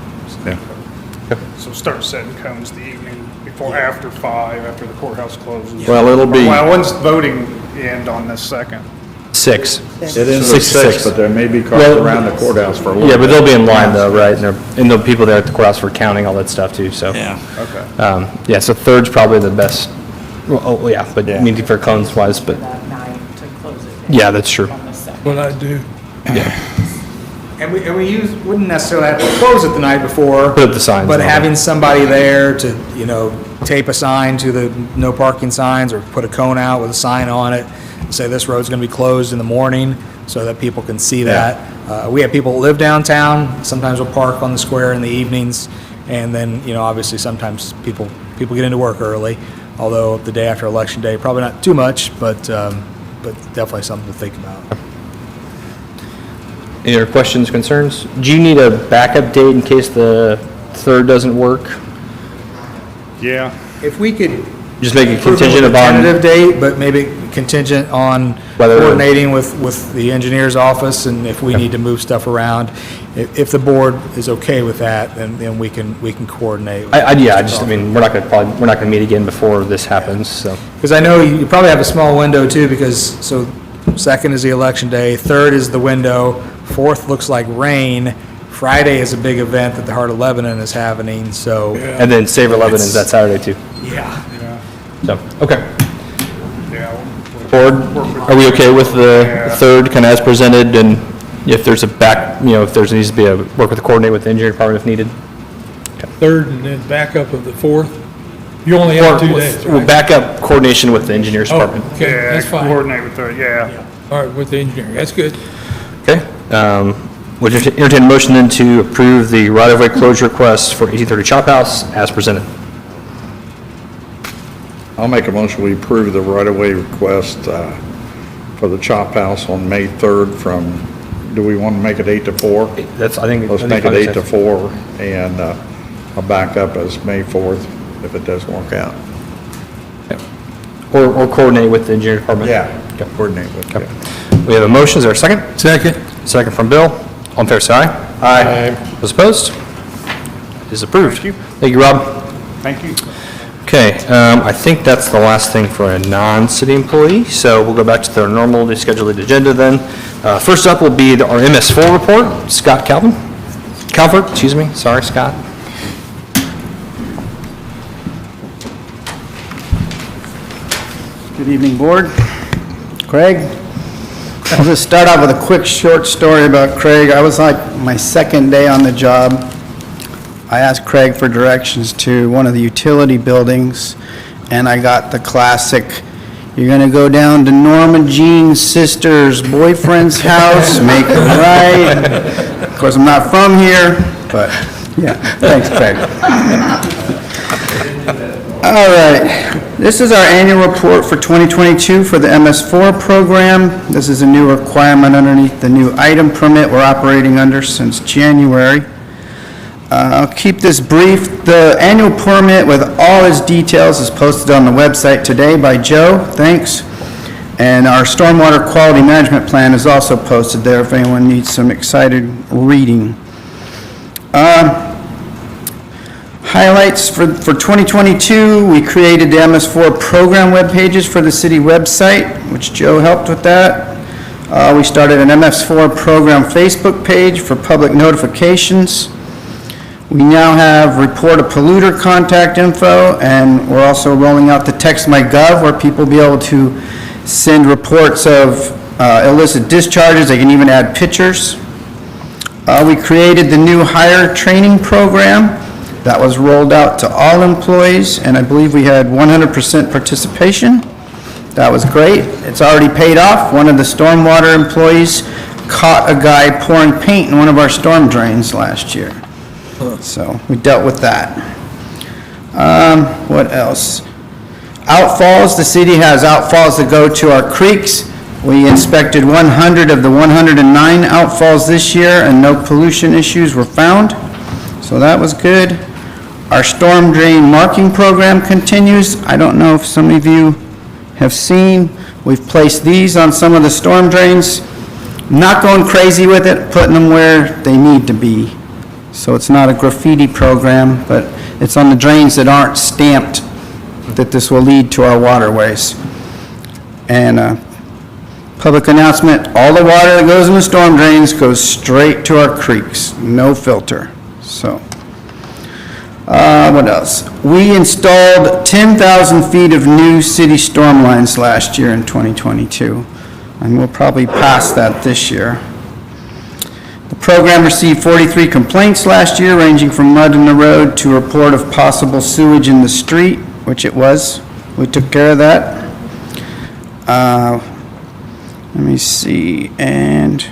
So start setting cones the evening before, after 5, after the courthouse closes. Well, it'll be- Well, when's voting end on this second? 6. It ends at 6 to 6, but there may be cars around the courthouse for a little bit. Yeah, but they'll be in line though, right? And there'll be people there at the courthouse for counting all that stuff too, so. Yeah. Okay. Yeah, so 3rd's probably the best, well, yeah, but meeting for cones wise, but, That night to close it. yeah, that's true. On the second. What I do. And we wouldn't necessarily have to close it the night before. Put up the signs. But and all having that. somebody there to, tape a sign to the no parking signs or put a cone out with a sign on it, and say this road's gonna be closed in the morning so that people can see that. We have people that live downtown, sometimes we'll park on the square in the evenings, and then, obviously sometimes people get into work early, although the day after Election Day, probably not too much, but definitely something to think about. Any other questions, concerns? Do you need a backup date in case the 3rd doesn't work? Yeah. If we could Just make it approve it contingent with a upon. tentative date, but maybe contingent on Whether- coordinating with the engineer's office, and if we need to move stuff around. If the board is okay with that, then we can coordinate. I mean, we're not gonna meet again before this happens, so. Because I know you probably have a small window too, because, so 2nd is the election day, 3rd is the window, 4th looks like rain, Friday is a big event that the Heart of Lebanon is happening, so. And then Savor Lebanon is that Saturday too. Yeah. So, okay. Yeah. Board, are we okay with the 3rd, kind of as presented, and if there's a if there needs to be work with the coordinate with the engineering department if needed? 3rd and then backup of the 4th? You only have 2 days, We'll right? back up coordination with the engineers Oh, department. okay, that's fine. Coordinate with the, yeah. All right, with the engineering, that's good. Okay, would you entertain a motion then to approve the right-of-way closure request for 1830 Chop House as presented? I'll make a motion, we approve the right-of-way request for the Chop House on May 3rd from, do we want to make it 8 to 4? Let's make it 8 to 4, and I'll back up as May 4th if it doesn't work out. Or coordinate with the engineering department? Yeah, coordinate with, Okay. We have a motion, is there a second? Second. Second from Bill. All in favor, say aye. Aye. Those opposed? It is approved. Thank you. Thank you, Rob. Thank you. Okay, I think that's the last thing for a non-city employee, so we'll go back to the normally scheduled agenda then. First up will be our MS4 report, Scott Calvert, excuse me, sorry, Scott. Good evening, Board. Craig? I'll just start out with a quick, short story about Craig. I was like my 2nd day on the job. I asked Craig for directions to one of the utility buildings, and I got the classic, you're going to go down to Norma Jean's sister's boyfriend's house, make a right. Of course, I'm not from here, but yeah, thanks, Craig. All right, this is our annual report for 2022 for the MS4 program. This is a new requirement underneath the new item permit we're operating under since January. I'll keep this brief. The annual permit with all its details is posted on the website today by Joe. Thanks. And our stormwater quality management plan is also posted there if anyone needs some excited reading. Highlights for 2022, we created the MS4 program web pages for the city website, which Joe helped with that. We started an MS4 program Facebook page for public notifications. We now have report a polluter contact info, and we're also rolling out the Text My Gov, where people will be able to send reports of illicit discharges. They can even add pictures. We created the new hire training program. That was rolled out to all employees, and I believe we had 100% participation. That was great. It's already paid off. One of the stormwater employees caught a guy pouring paint in one of our storm drains last year. So we dealt with that. What else? Outfalls, the city has outfalls that go to our creeks. We inspected 100 of the 109 outfalls this year, and no pollution issues were found. So that was good. Our storm drain marking program continues. I don't know if some of you have seen, we've placed these on some of the storm drains. Not going crazy with it, putting them where they need to be. So it's not a graffiti program, but it's on the drains that aren't stamped that this will lead to our waterways. And public announcement, all the water that goes in the storm drains goes straight to our creeks, no filter. So, what else? We installed 10,000 feet of new city storm lines last year in 2022, and we'll probably pass that this year. The program received 43 complaints last year, ranging from mud in the road to a report of possible sewage in the street, which it was. We took care of that. Let me see, and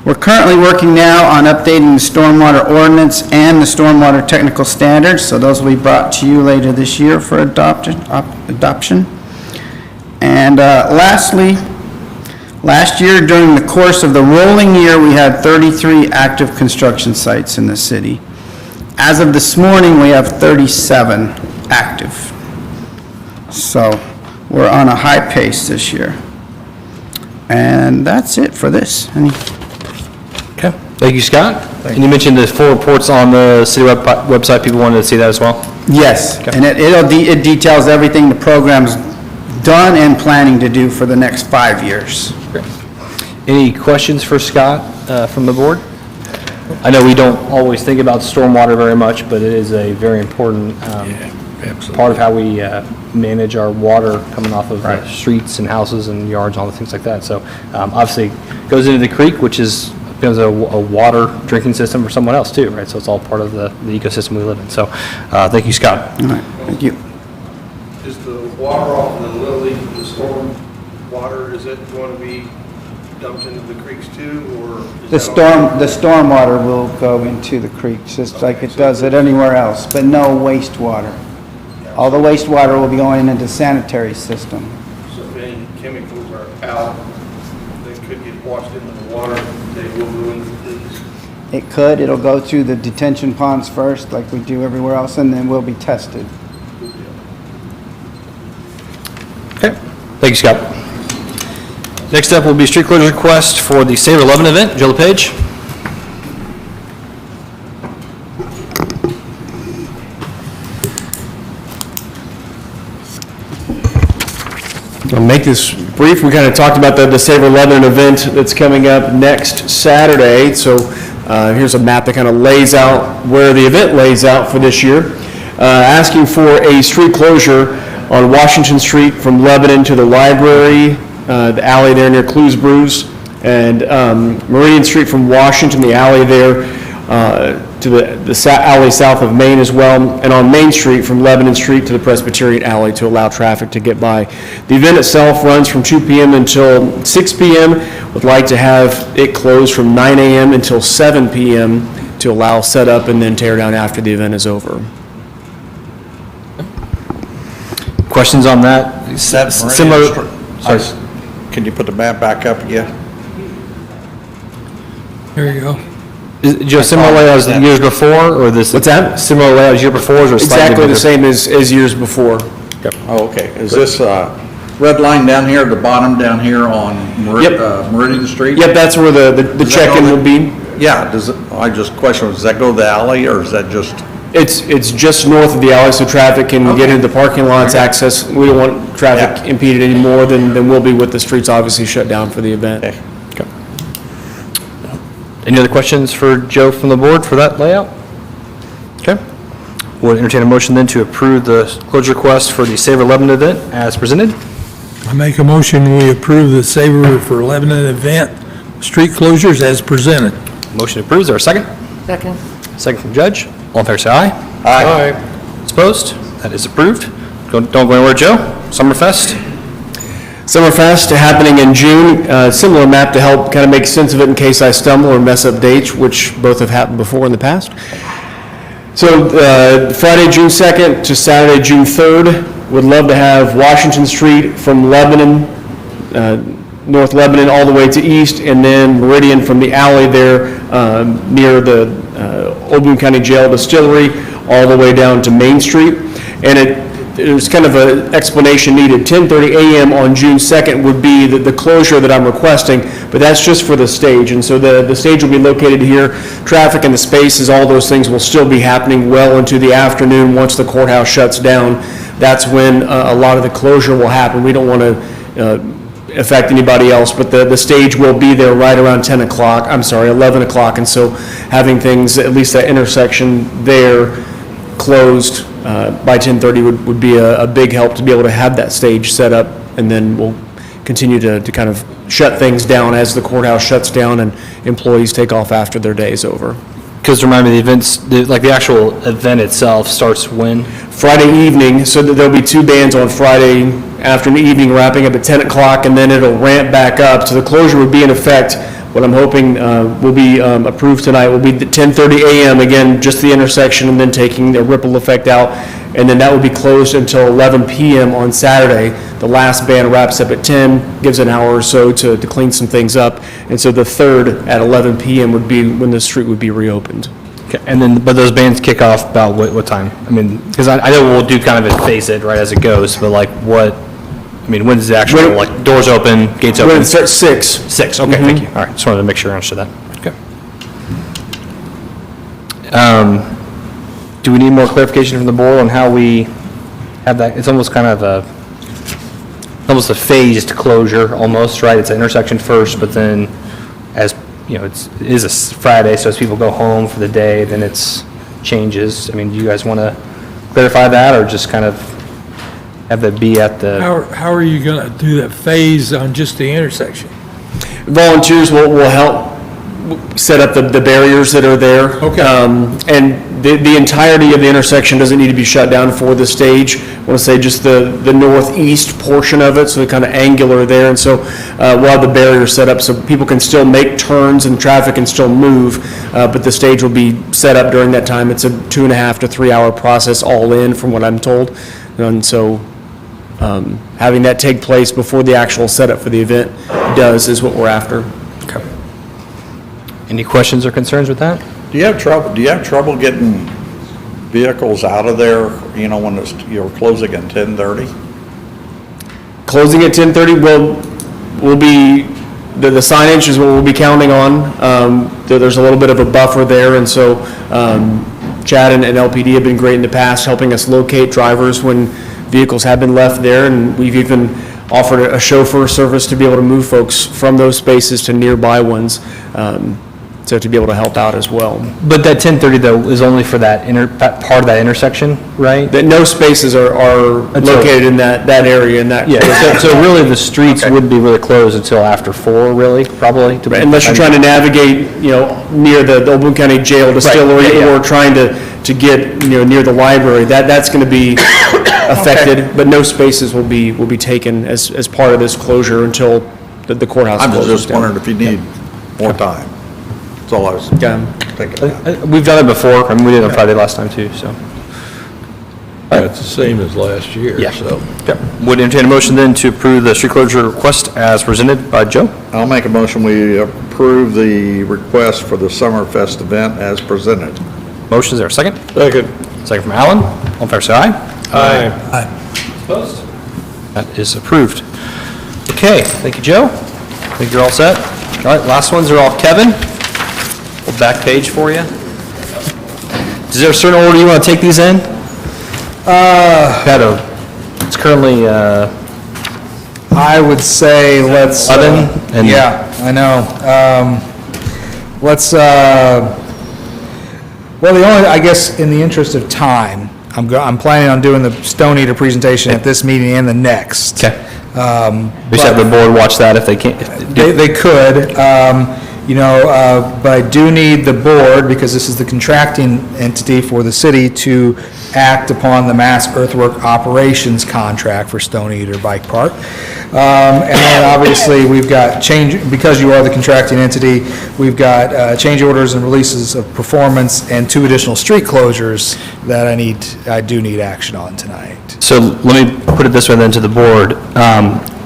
we're currently working now on updating the stormwater ordinance and the stormwater technical standards, so those will be brought to you later this year for adoption. And lastly, last year during the course of the rolling year, we had 33 active construction sites in the city. As of this morning, we have 37 active. So we're on a high pace this year. And that's it for this. Okay, thank you, Scott. And you mentioned the 4 reports on the city website. People wanted to see that as well? Yes, and it details everything the program's done and planning to do for the next 5 years. Great. Any questions for Scott from the board? I know we don't always think about stormwater very much, but it is a very important part of how we manage our water coming off of streets and houses and yards, all the things like that. So obviously it goes into the creek, which becomes a water drinking system for someone else too, right? So it's all part of the ecosystem we live in. So thank you, Scott. All right, thank you. Is the water off the Lily, the storm water, is it going to be dumped into the creeks too, or? The storm water will go into the creeks, just like it does it anywhere else, but no wastewater. All the wastewater will be going into sanitary system. So if any chemicals are out that could get washed into the water, they will go into the creeks? It could, it'll go through the detention ponds first, like we do everywhere else, and then will be tested. Okay, thank you, Scott. Next up will be street closure request for the Save 11 event. Joe LePage. I'll make this brief. We kind of talked about the Save 11 event that's coming up next Saturday. So here's a map that kind of lays out where the event lays out for this year. Asking for a street closure on Washington Street from Lebanon to the library, the alley there near Clues Brews, and Meridian Street from Washington, the alley there to the alley south of Main as well, and on Main Street from Lebanon Street to the Presbyterian alley to allow traffic to get by. The event itself runs from 2 p.m. until 6 p.m. Would like to have it closed from 9 a.m. until 7 p.m. to allow setup and then tear down after the event is over. Questions on that? Similar. Can you put the map back up again? There you go. Joe, similar layout as the years before, or this? What's that? Similar layout as year before, or slightly Exactly the bigger? same as years before. Oh, okay. Is this red line down here at the bottom, down here on Meridian Street? Yep, that's where the check-in will be. Yeah, I just question, does that go to the alley, or is that just? It's just north of the alley, so traffic can get into the parking lots, access. We don't want traffic impeded any more than will be with the streets obviously shut down for the event. Okay. Any other questions for Joe from the board for that layout? Okay. We'll entertain a motion then to approve the closure request for the Save 11 event as presented. I make a motion, we approve the Savor for Lebanon event, street closures as presented. Motion approved. Is there a second? Second. Second from Judge. All in favor, say aye. Aye. Opposed? That is approved. Don't go anywhere, Joe. Summerfest? Summerfest happening in June, similar map to help kind of make sense of it in case I stumble or mess up dates, which both have happened before in the past. So Friday, June 2nd to Saturday, June 3rd, would love to have Washington Street from Lebanon, North Lebanon, all the way to East, and then Meridian from the alley there near the Old Boone County Jail Distillery, all the way down to Main Street. And there's kind of an explanation needed. 10:30 a.m. on June 2nd would be the closure that I'm requesting, but that's just for the stage. And so the stage will be located here. Traffic and the spaces, all those things will still be happening well into the afternoon once the courthouse shuts down. That's when a lot of the closure will happen. We don't want to affect anybody else, but the stage will be there right around 11 o'clock. And so having things, at least that intersection there, closed by 10:30 would be a big help to be able to have that stage set up, and then we'll continue to kind of shut things down as the courthouse shuts down and employees take off after their day is over. Because remind me, the events, the actual event itself starts when? Friday evening, so that there'll be two bands on Friday afternoon, evening, wrapping up at 10 o'clock, and then it'll ramp back up. So the closure would be in effect. What I'm hoping will be approved tonight will be the 10:30 a.m., again, just the intersection, and then taking the ripple effect out. And then that will be closed until 11 p.m. on Saturday. The last band wraps up at 10, gives an hour or so to clean some things up. And so the third at 11 p.m. would be when the street would be reopened. Okay, and then, but those bands kick off about what time? I mean, because I know we'll do kind of a phase it, right, as it goes, but like what, I mean, when's the actual, like, doors open, gates open? When it starts 6. 6, okay, thank you. All right, just wanted to make sure I understood that. Okay. Do we need more clarification from the board on how we have that? It's almost kind of almost a phased closure, almost, right? It's an intersection first, but then as, you know, it is a Friday, so as people go home for the day, then it's changes. I mean, do you guys want to clarify that, or just kind of have that be at the? How are you going to do that phase on just the intersection? Volunteers will help set up the barriers that are there. Okay. And the entirety of the intersection doesn't need to be shut down for the stage. I want to say just the northeast portion of it, so kind of angular there. And so we'll have the barriers set up so people can still make turns and traffic can still move, but the stage will be set up during that time. It's a 2.5 to 3 hour process all in, from what I'm told. And so having that take place before the actual setup for the event is what we're after. Okay. Any questions or concerns with that? Do you have trouble getting vehicles out of there, you know, when you're closing at 10:30? Closing at 10:30 will be, the signage is what we'll be counting on. There's a little bit of a buffer there, and so Chad and LPD have been great in the past, helping us locate drivers when vehicles have been left there, and we've even offered a chauffeur service to be able to move folks from those spaces to nearby ones, so to be able to help out as well. But that 10:30 though is only for that part of that intersection, right? That no spaces are located in that area, in that. Yeah, so really the streets wouldn't be really closed until after 4, really, probably? Unless you're trying to navigate, you know, near the Old Boone County Jail Distillery, Right, yeah. or trying to get, you know, near the library, that's going to be affected, but no spaces will be taken as part of this closure until the courthouse I'm closes just down. wondering if you need more time. That's all I was thinking. We've done it before, I mean, we did it on Friday last time too, so. Yeah, it's the same as last year, Yeah. so. Okay. Would entertain a motion then to approve the street closure request as presented by Joe? I'll make a motion, we approve the request for the Summerfest event as presented. Motion, is there a second? Second. Second from Alan. All in favor, say aye. Aye. Opposed? That is approved. Okay, thank you, Joe. I think you're all set. All right, last ones are all Kevin. We'll back page for you. Is there a certain order you want to take these in? It's currently, I would say let's. 11 and- Yeah, I know. Let's, well, the only, I guess, in the interest of time, I'm planning on doing the Stone Eater presentation at this meeting and the next. Okay. We should have the board watch that if they can't. They could. But I do need the board, because this is the contracting entity for the city, to act upon the mass earthwork operations contract for Stone Eater Bike Park. And then obviously, we've got because you are the contracting entity, we've got change orders and releases of performance and 2 additional street closures that I do need action on tonight. So let me put it this way then to the board.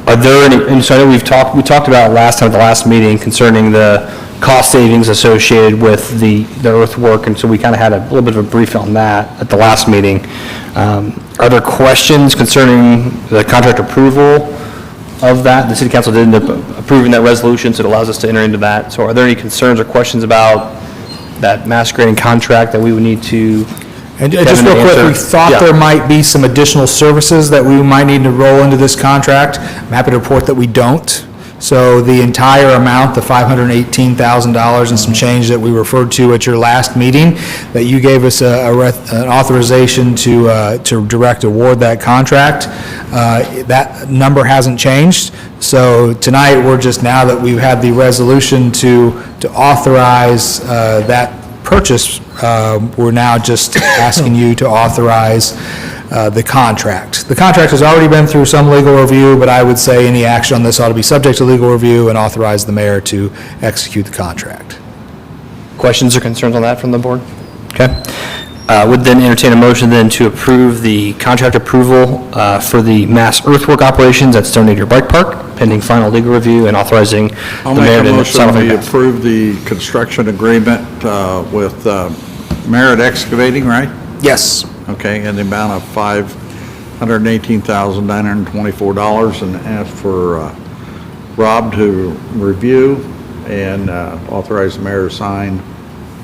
Are there any, and so I know we talked about last time at the last meeting concerning the cost savings associated with the earthwork, and so we kind of had a little bit of a brief on that at the last meeting. Are there questions concerning the contract approval of that? The city council did end up approving that resolution, so it allows us to enter into that. So are there any concerns or questions about that mass grading contract that we would need to? And just real quick, we thought there might be some additional services that we might need to roll into this contract. I'm happy to report that we don't. So the entire amount, the $518,000 and some change that we referred to at your last meeting, that you gave us an authorization to direct award that contract, that number hasn't changed. So tonight, we're just, now that we've had the resolution to authorize that purchase, we're now just asking you to authorize the contract. The contract has already been through some legal review, but I would say any action on this ought to be subject to legal review and authorize the mayor to execute the contract. Questions or concerns on that from the board? Okay. Would then entertain a motion then to approve the contract approval for the mass earthwork operations at Stone Eater Bike Park, pending final legal review and authorizing I'll the mayor make a to motion sign off on we that. approve the construction agreement with Merritt Excavating, right? Yes. Okay, in the amount of $518,924, and ask for Rob to review and authorize the mayor to sign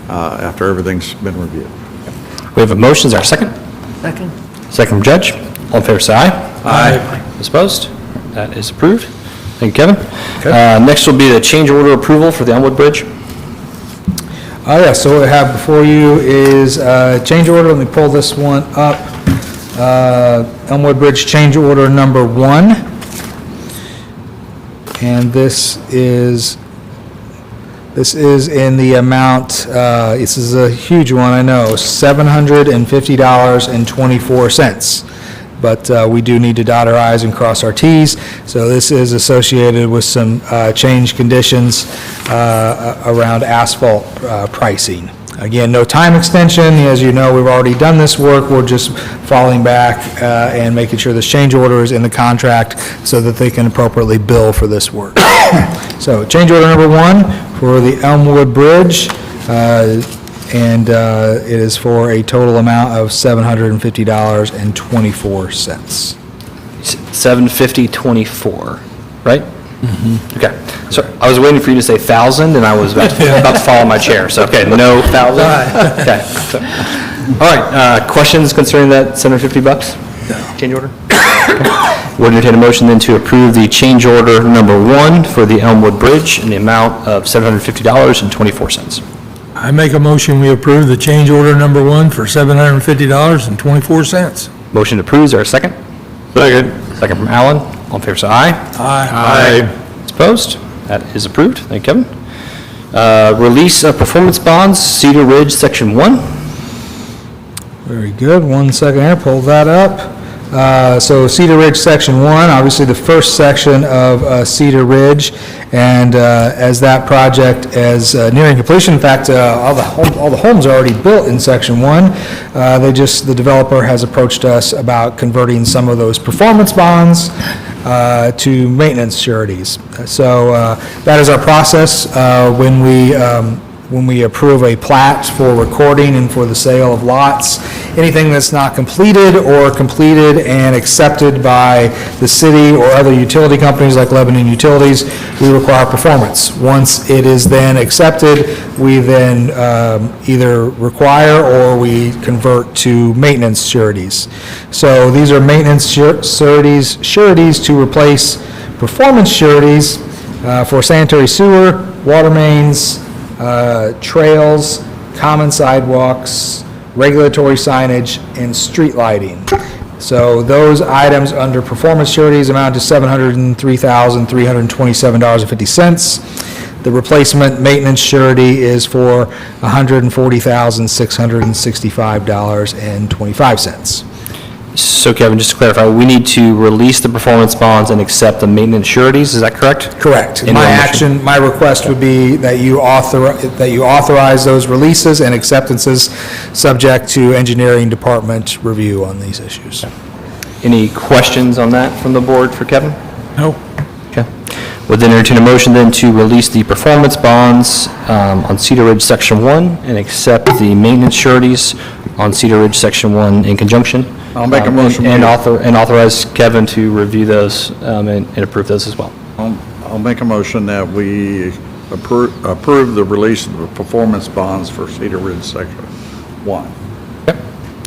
after everything's been reviewed. We have a motion. Is there a second? Second. Second from Judge. All in favor, say aye. Aye. Those opposed? That is approved. Thank you, Kevin. Next will be the change order approval for the Elmwood Bridge. Yeah, so what I have before you is change order. Let me pull this one up. Elmwood Bridge change order number 1. And this is in the amount, this is a huge one, I know, $750.24. But we do need to dot our i's and cross our t's. So this is associated with some change conditions around asphalt pricing. Again, no time extension. As you know, we've already done this work. We're just falling back and making sure this change order is in the contract so that they can appropriately bill for this work. So change order number 1 for the Elmwood Bridge. And it is for a total amount of $750.24. $750.24, right? Mm-hmm. Okay. So I was waiting for you to say 1,000, and I was about to fall on my chair. So, okay, no 1,000? Okay. So, all right, questions concerning that $750? Change order? Okay. We'll entertain a motion then to approve the change order number 1 for the Elmwood Bridge in the amount of $750.24. I make a motion, we approve the change order number 1 for $750.24. Motion approved. Is there a second? Second. Second from Alan. All in favor, say aye. Aye. Opposed? That is approved. Thank you, Kevin. Release of performance bonds, Cedar Ridge, Section 1. Very good. 1 second here, pull that up. So Cedar Ridge Section 1, obviously the first section of Cedar Ridge, and as that project is nearing completion, in fact, all the homes are already built in Section 1. The developer has approached us about converting some of those performance bonds to maintenance sureties. So that is our process when we approve a plat for recording and for the sale of lots. Anything that's not completed or completed and accepted by the city or other utility companies like Lebanon Utilities, we require performance. Once it is then accepted, we then either require or we convert to maintenance sureties. So these are maintenance sureties to replace performance sureties for sanitary sewer, water mains, trails, common sidewalks, regulatory signage, and street lighting. So those items under performance sureties amount to $703,327.50. The replacement maintenance surety is for $140,665.25. So Kevin, just to clarify, we need to release the performance bonds and accept the maintenance sureties, is that correct? Correct. In My your motion. action, my request would be that you authorize those releases and acceptances, subject to engineering department review on these issues. Any questions on that from the board for Kevin? No. Okay. Would then entertain a motion then to release the performance bonds on Cedar Ridge Section 1 and accept the maintenance sureties on Cedar Ridge Section 1 in conjunction. I'll make a motion. And authorize Kevin to review those and approve those as well. I'll make a motion that we approve the release of the performance bonds for Cedar Ridge Section 1. Yep.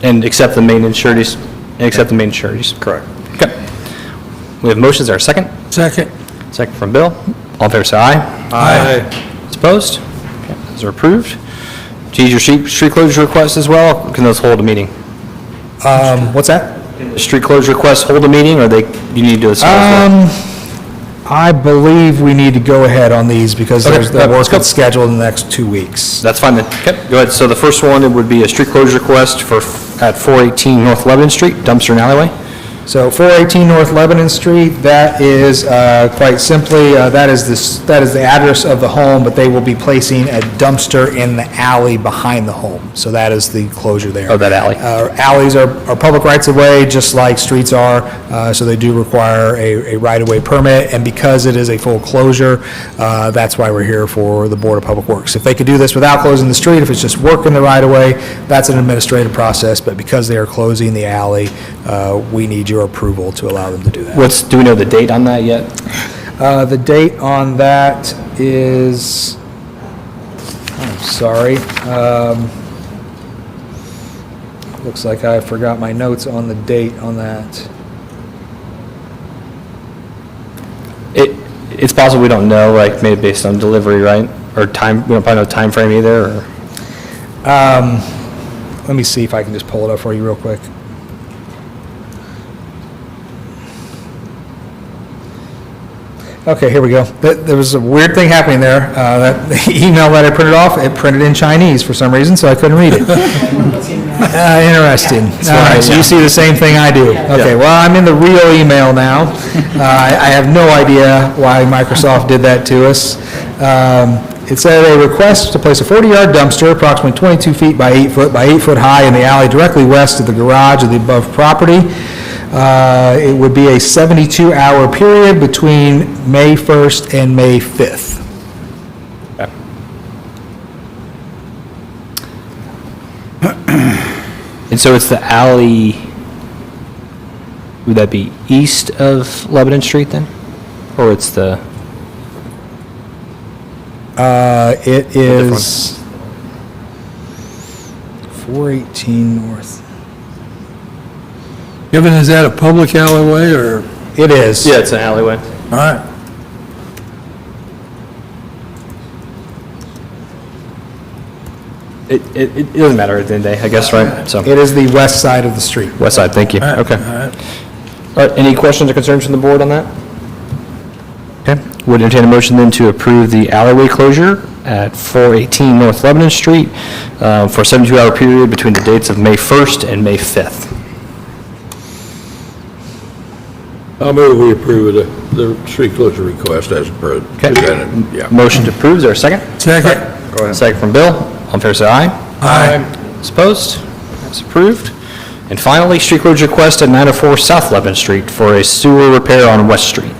And accept the maintenance sureties. Correct. Okay. We have motions. Is there a second? Second. Second from Bill. All in favor, say aye. Aye. Opposed? Okay, those are approved. To use your street closure request as well, or can those hold a meeting? What's that? The street closure requests hold a meeting, or you need to decide? I believe we need to go ahead on these because Okay, there's the let's work go. that's scheduled in the next 2 weeks. That's fine then. Okay, go ahead. So the first one, it would be a street closure request at 418 North Lebanon Street, dumpster and alleyway. So 418 North Lebanon Street, that is quite simply, that is the address of the home, but they will be placing a dumpster in the alley behind the home. So that is the closure there. Oh, that alley. Alleys are public rights of way, just like streets are, so they do require a right-of-way permit, and because it is a full closure, that's why we're here for the Board of Public Works. If they could do this without closing the street, if it's just work in the right-of-way, that's an administrative process, but because they are closing the alley, we need your approval to allow them to do that. Do we know the date on that yet? The date on that is, I'm sorry, looks like I forgot my notes on the date on that. It's possible we don't know, like maybe based on delivery, right? Or time, we don't probably know time frame either, or? Let me see if I can just pull it up for you real quick. Okay, here we go. There was a weird thing happening there. That the email that I printed off, it printed in Chinese for some reason, so I couldn't read it. Interesting. All right, so you see the same thing I do. Okay, well, I'm in the real email now. I have no idea why Microsoft did that to us. It said a request to place a 40-yard dumpster approximately 22 feet by 8 foot by 8 foot high in the alley directly west of the garage of the above property. It would be a 72-hour period between May 1st and May 5th. And so it's the alley, would that be east of Lebanon Street then? Or it's the? It is 418 North. Kevin, is that a public alleyway or? It is. Yeah, it's an alleyway. All right. It doesn't matter at the end of the day, I guess, right? So, It is the west side of the street. west side, thank you. All right, Okay. all right. All right, any questions or concerns from the board on that? Okay, would entertain a motion then to approve the alleyway closure at 418 North Lebanon Street for a 72-hour period between the dates of May 1st and May 5th. I'll move we approve the street closure request as presented. Yeah. Motion to approve, is there a second? Second. Go ahead. Second from Bill. All in favor, say aye. Aye. Those opposed? That's approved. And finally, street closure request at 904 South Lebanon Street for a sewer repair on West Street.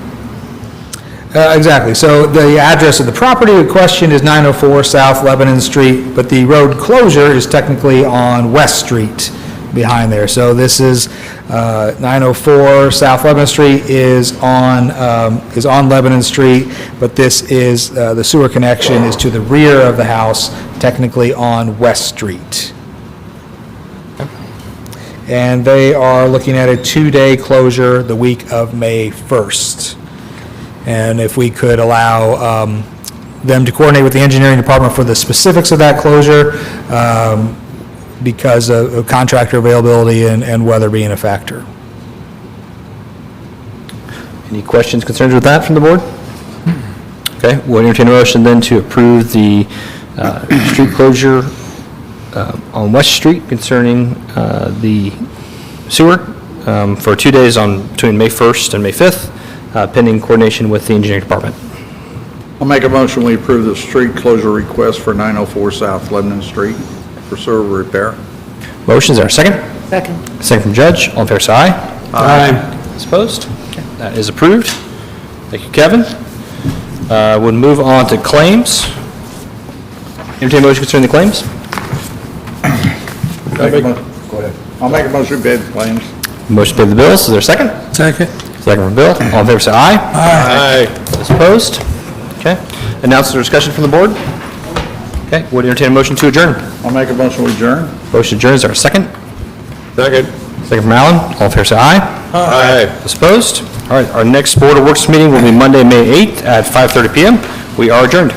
Exactly. So the address of the property in question is 904 South Lebanon Street, but the road closure is technically on West Street behind there. So this is 904 South Lebanon Street is on Lebanon Street, but this is, the sewer connection is to the rear of the house, technically on West Street. And they are looking at a 2-day closure the week of May 1st. And if we could allow them to coordinate with the engineering department for the specifics of that closure, because of contractor availability and weather being a factor. Any questions, concerns with that from the board? Okay, we'll entertain a motion then to approve the street closure on West Street concerning the sewer for 2 days between May 1st and May 5th, pending coordination with the engineering department. I'll make a motion, we approve the street closure request for 904 South Lebanon Street for sewer repair. Motion, is there a second? Second. Second from Judge. All in favor, say aye. Aye. Opposed? Okay, that is approved. Thank you, Kevin. We'll move on to claims. Entertain a motion concerning the claims? Go ahead. I'll make a motion to pay the claims. Motion to pay the bills. Is there a second? Second. Second from Bill. All in favor, say aye. Aye. Those opposed? Okay. Announcements or discussion from the board? Okay, would entertain a motion to adjourn. I'll make a motion to adjourn. Motion to adjourn, is there a second? Second. Second from Alan. All in favor, say aye. Aye. Those opposed? All right, our next Board of Works meeting will be Monday, May 8th at 5:30 PM. We are adjourned.